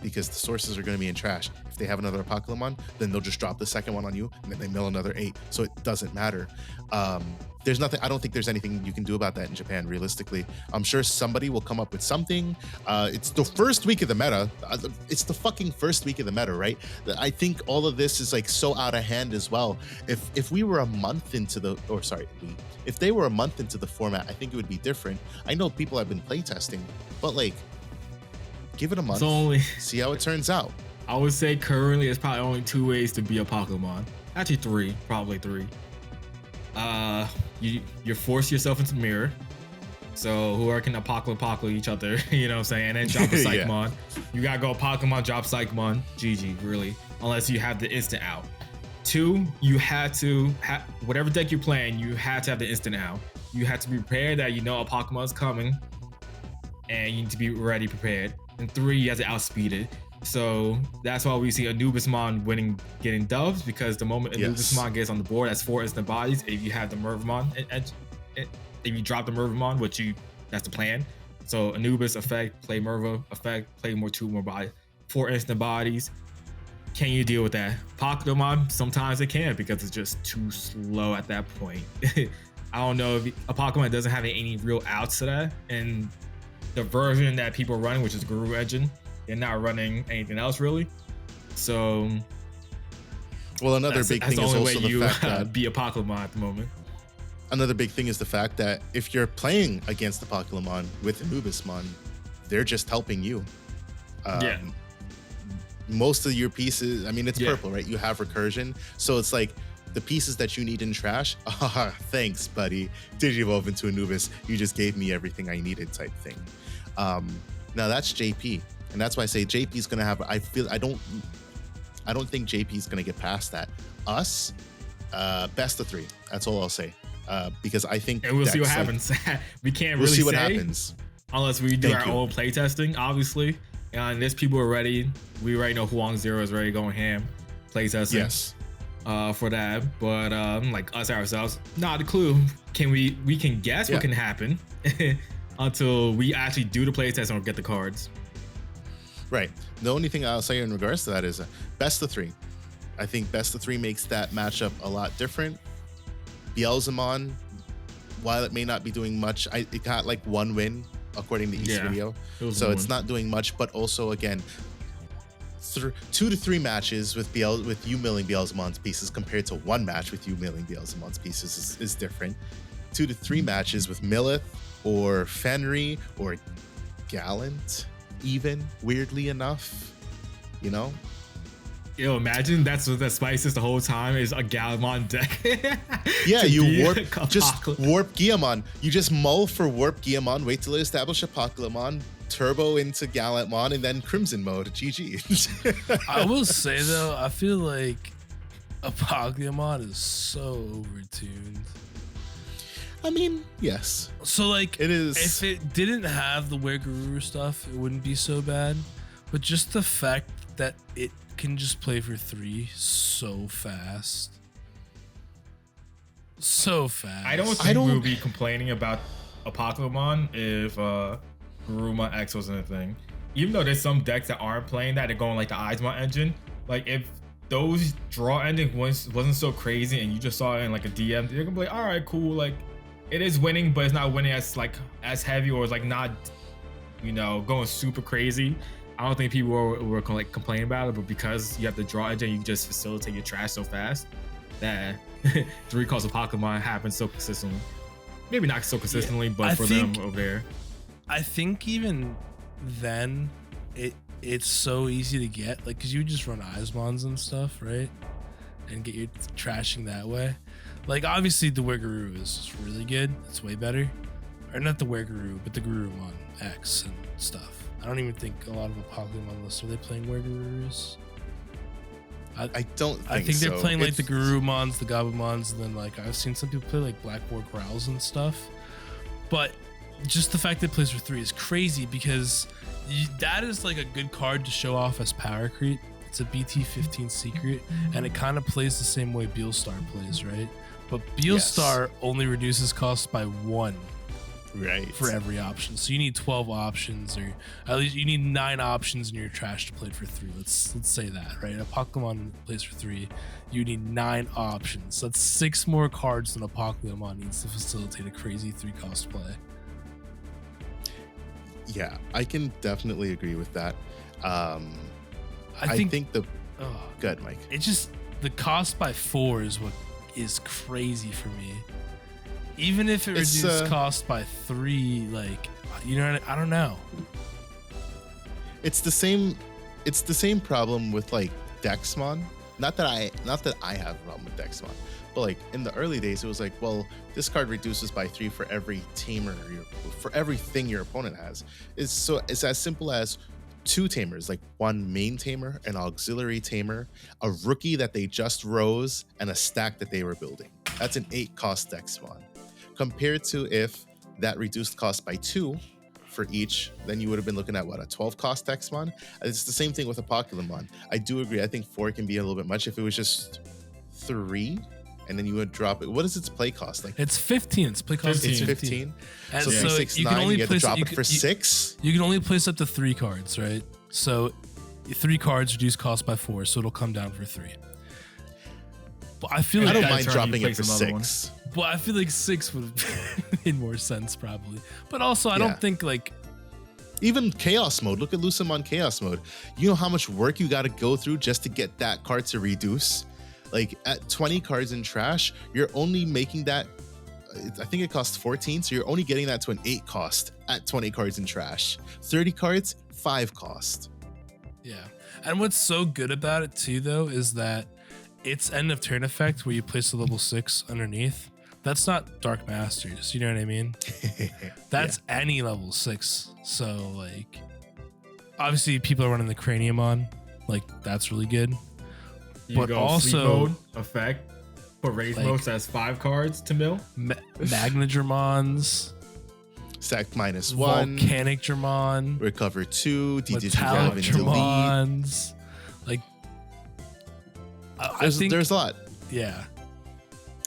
Because the sources are going to be in trash. If they have another Apocalypse, then they'll just drop the second one on you, and then they mill another 8. So it doesn't matter. There's nothing. I don't think there's anything you can do about that in Japan. Realistically, I'm sure somebody will come up with something. It's the first week of the meta. It's the fucking first week of the meta, right? I think all of this is like so out of hand as well. If we were a month into the, if they were a month into the format, I think it would be different. I know people have been playtesting, but like, give it a month. See how it turns out. I would say currently it's probably only 2 ways to be a Pokemon. Actually 3, probably 3. You force yourself into mirror. So whoever can apocalypse each other, you know what I'm saying? And then drop a Psychmon. You gotta go Pokemon, drop Psychmon. GG, really. Unless you have the instant out. 2, you had to have whatever deck you're playing, you had to have the instant out. You have to be prepared that you know a Pokemon's coming, and you need to be ready prepared. And 3, you have to outspeed it. So that's why we see Anubismon getting dubs, because the moment Anubismon gets on the board, that's 4 instant bodies. If you have the Mervamon, if you drop the Mervamon, that's the plan. So Anubis effect, play Merva effect, play 2 more bodies, 4 instant bodies. Can you deal with that? Pokemon, sometimes it can, because it's just too slow at that point. I don't know if a Pokemon doesn't have any real outs to that, and the version that people are running, which is Guru Engine, they're not running anything else really. So, well, another big thing is also the fact that be a Pokemon at the moment. Another big thing is the fact that if you're playing against the Pokemon with Anubismon, they're just helping you. Most of your pieces, I mean, it's purple, right? You have recursion, so it's like the pieces that you need in trash. Thanks, buddy. Digivolve into Anubis. You just gave me everything I needed, type thing. Now that's JP, and that's why I say JP is gonna have. I don't think JP is gonna get past that. Us, best of 3. That's all I'll say. Because I think, and we'll see what happens. We can't really see what say happens unless we do our own play testing, obviously. And this people are ready. We already know Huang Zero is ready going ham. Play testing. Yes. For that, but like us ourselves, not a clue. We can guess what can happen until we actually do the play test and get the cards. Right. The only thing I'll say in regards to that is best of 3. I think best of 3 makes that matchup a lot different. Beelzemon, while it may not be doing much, it got like 1 win according to each video, so it's not doing much. But also, again, 2 to 3 matches with you milling Beelzemon's pieces compared to 1 match with you milling Beelzemon's pieces is different. 2 to 3 matches with Millith or Fenry or Gallant, even, weirdly enough, you know. Yo, imagine that's what the spice is the whole time, is a Gallimon deck. Yeah, you warp Guiamon. You just mull for warp Guiamon, wait till it establish Apocalypse, turbo into Gallantmon, and then Crimson mode. GG. I will say though, I feel like Apocalypse is so overtuned. I mean, yes. So like, it is. If it didn't have the Werguru stuff, it wouldn't be so bad. But just the fact that it can just play for 3 so fast. I don't think we'll be complaining about Apocalypse if Garurumon X wasn't a thing. Even though there's some decks that aren't playing that, they're going like the Eismon engine. Like if those draw ending wasn't so crazy and you just saw it in like a DM, you're gonna be like, all right, cool. Like it is winning, but it's not winning as heavy, or it's like not, you know, going super crazy. I don't think people were like complaining about it, but because you have the draw engine, you just facilitate your trash so fast that the recalls of Pokemon happen so consistently. Maybe not so consistently, but for them over there. I think even then, it's so easy to get, like, because you just run Eismons and stuff, right? And get your trashing that way. Like, obviously, the Wiggeroo is really good. It's way better. Or not the Wiggeroo, but the Garurumon X and stuff. I don't even think a lot of the Pokemon lists are they playing Wiggeroos. I don't think I think so. they're playing like the Garurumons, the Gabumons, and then like I've seen some people play like Blackboard Growls and stuff. But just the fact that it plays for 3 is crazy because that is like a good card to show off as power creep. It's a BT-13 secret, and it kind of plays the same way Beelstar plays, right? But Beelstar only reduces costs by 1. Right. For every option. So you need 12 options, or at least you need 9 options in your trash to play for 3. Let's say that, right? A Pokemon plays for 3. You need 9 options. That's 6 more cards than a Pokemon needs to facilitate a crazy 3-cost play. Yeah, I can definitely agree with that. I think the good, Mike. It just the cost by 4 is what is crazy for me. Even if it reduced cost by 3, like, you know, I don't know. It's the same problem with like Dexmon. Not that I have a problem with Dexmon, but like in the early days, it was like, well, this card reduces by 3 for every tamer, for everything your opponent has. It's as simple as 2 tamers, like 1 main tamer, an auxiliary tamer, a rookie that they just rose, and a stack that they were building. That's an 8-cost Dexmon. Compared to if that reduced cost by 2 for each, then you would have been looking at what, a 12-cost Dexmon? It's the same thing with a Pokemon. I do agree. I think 4 can be a little bit much. If it was just 3, and then you would drop it. What is its play cost? Like it's 15. Its play cost is 15. And so 6, you 9, can only you have to drop it for 6. You can only place up to 3 cards, right? So 3 cards reduce cost by 4, so it'll come down for 3. But I feel like I don't mind dropping it for 6. Well, I feel like 6 would have made more sense probably. But also, I don't think like even Chaos Mode. Look at Lucemon Chaos Mode. You know how much work you got to go through just to get that card to reduce? Like at 20 cards in trash, you're only making that. I think it costs 14, so you're only getting that to an 8 cost at 20 cards in trash. 30 cards, 5 cost. Yeah, and what's so good about it too, though, is that its end of turn effect where you place a level 6 underneath. That's not Dark Masters, you know what I mean? That's any level 6. So like, obviously people are running the Cranium on, like that's really good. But also mode effect for raise like, mode has 5 cards to mill. Magnadramons, sack -1, Volcanic Dramon, recover 2, Metallic Dramons. Like, I think there's a lot. Yeah.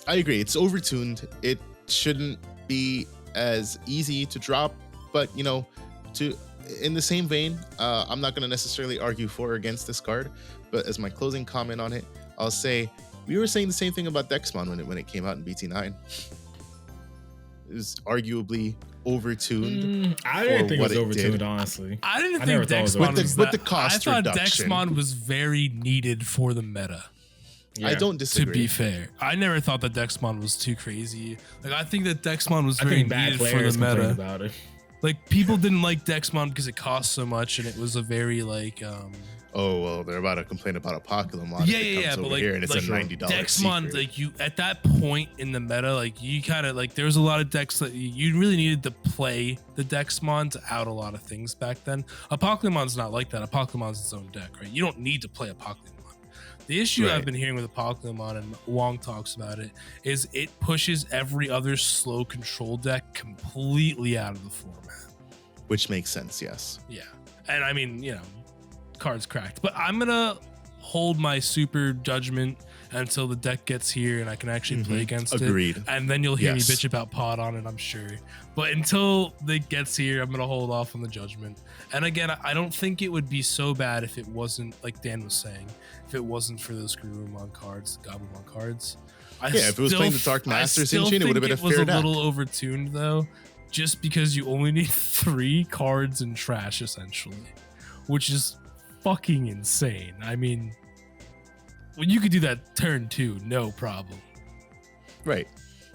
I agree. It's overtuned. It shouldn't be as easy to drop, but you know, in the same vein, I'm not going to necessarily argue for or against this card, but as my closing comment on it, I'll say we were saying the same thing about Dexmon when it came out in BT9. It was arguably overtuned. I didn't think it was overtuned, honestly. I didn't think Dexmon was with the cost I thought reduction. Dexmon was very needed for the meta. Yeah. I don't disagree. To be fair, I never thought that Dexmon was too crazy. Like I think that Dexmon was very needed for the meta. About it. Like people didn't like Dexmon because it cost so much, and it was a very like. Oh well, they're about to complain about a Pokemon. Yeah, but like, here and it's like a $90 Dexmon, secret. like you at that point in the meta, like you kind of like there was a lot of decks that you really needed to play the Dexmon to out a lot of things back then. A Pokemon's not like that. A Pokemon's its own deck, right? You don't need to play a Pokemon. The issue I've been hearing with the Pokemon, and Wong talks about it, is it pushes every other slow control deck completely out of the format. Which makes sense, yes. Yeah, and I mean, you know, cards cracked, but I'm gonna hold my super judgment until the deck gets here and I can actually play against Agreed. it. And then you'll hear me Yes. bitch about pod on it, I'm sure. But until it gets here, I'm gonna hold off on the judgment. And again, I don't think it would be so bad if it wasn't, like Dan was saying, if it wasn't for those Scrutinize cards, the Gabumon cards. If it was playing the Dark Masters engine, it would have been a fair deck. It was a deck. little overtuned though, just because you only need 3 cards in trash essentially, which is fucking insane. I mean, when you could do that turn 2, no problem. Right.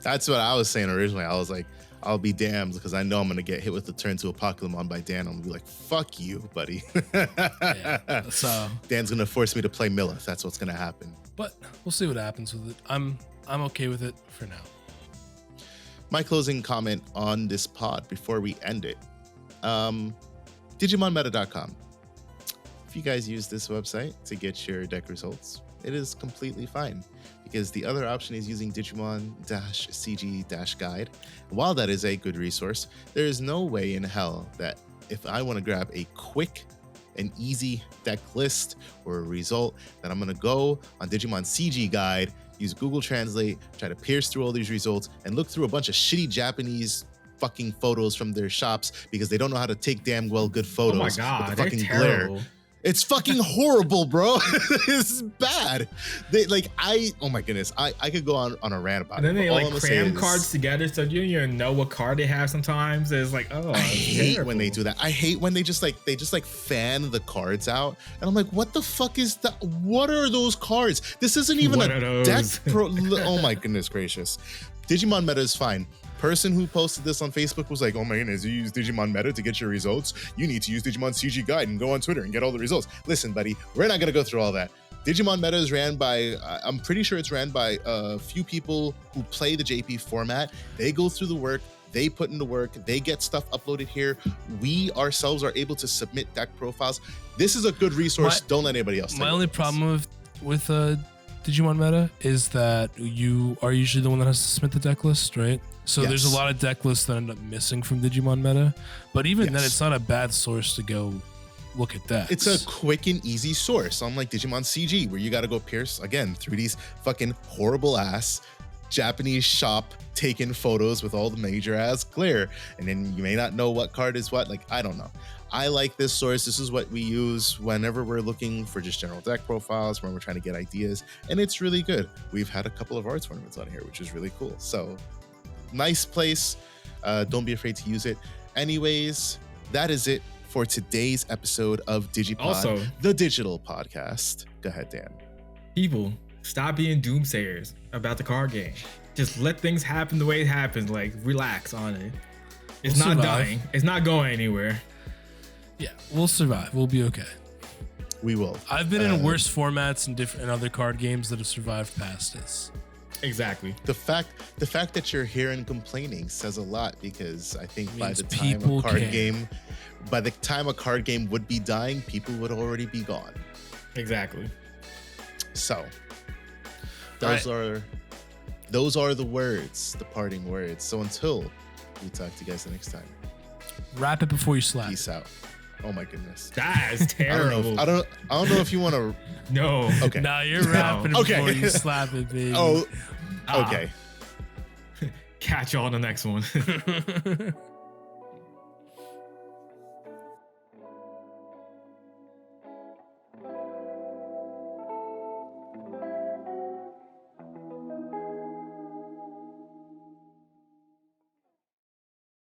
That's what I was saying originally. I was like, I'll be damned because I know I'm going to get hit with the turn to a Pokemon by Dan. I'm going to be like, fuck you, buddy. Yeah, so Dan's going to force me to play Millith. That's what's going to happen. But we'll see what happens with it. I'm okay with it for now. My closing comment on this pod before we end it. DigimonMeta.com. If you guys use this website to get your deck results, it is completely fine because the other option is using Digimon-CG-Guide. While that is a good resource, there is no way in hell that if I want to grab a quick and easy deck list or a result, that I'm going to go on Digimon CG Guide, use Google Translate, try to pierce through all these results and look through a bunch of shitty Japanese fucking photos from their shops because they don't know how to take damn well good photos. Oh my God, with the fucking they're terrible. glare. It's fucking horrible, bro. It's bad. Oh my goodness. I could go on a rant about And then it. they All like I'm gonna say cram is, cards together so you don't even know what card they have sometimes. It's like, oh, I hate when they do that. I hate when they just fan the cards out. And I'm like, what the fuck is that? What are those cards? This isn't even What a are deck those? oh my goodness gracious. Digimon Meta is fine. Person who posted this on Facebook was like, oh my goodness, you use Digimon Meta to get your results? You need to use Digimon CG Guide and go on Twitter and get all the results. Listen, buddy, we're not going to go through all that. Digimon Meta is ran by, I'm pretty sure it's ran by a few people who play the JP format. They go through the work. They put in the work. They get stuff uploaded here. We ourselves are able to submit deck profiles. This is a good resource. Don't let anybody else. My only problem with Digimon Meta is that you are usually the one that has to submit the deck list, right? So Yes. there's a lot of deck lists that end up missing from Digimon Meta. But even then, it's not a bad source to go look at decks. It's a quick and easy source, unlike Digimon CG, where you got to go pierce again through these fucking horrible ass Japanese shop taken photos with all the major ass glare, and then you may not know what card is what. Like, I don't know. I like this source. This is what we use whenever we're looking for just general deck profiles, when we're trying to get ideas, and it's really good. We've had a couple of art tournaments on here, which is really cool. So nice place. Don't be afraid to use it. Anyways, that is it for today's episode of DigiPod, Also, the digital podcast. Go ahead, Dan. people, stop being doomsayers about the card game. Just let things happen the way it happens. Like, relax on it. It's We'll not survive. dying. It's not going anywhere. Yeah, we'll survive. We'll be okay. We will. I've been in worse formats and other card games that have survived past this. Exactly. The fact that you're here and complaining says a lot, because I think by Means the time people a card care. game, by the time a card game would be dying, people would already be gone. Exactly. So those are the words, the parting words. So until we talk to you guys the next time, Wrap it before you slap. peace out. Oh my goodness. That is I terrible. don't know if you want to. No. Okay. Nah, you're rapping it Okay. before you slap it, baby. Oh, Ah. okay. Catch y'all on the next one.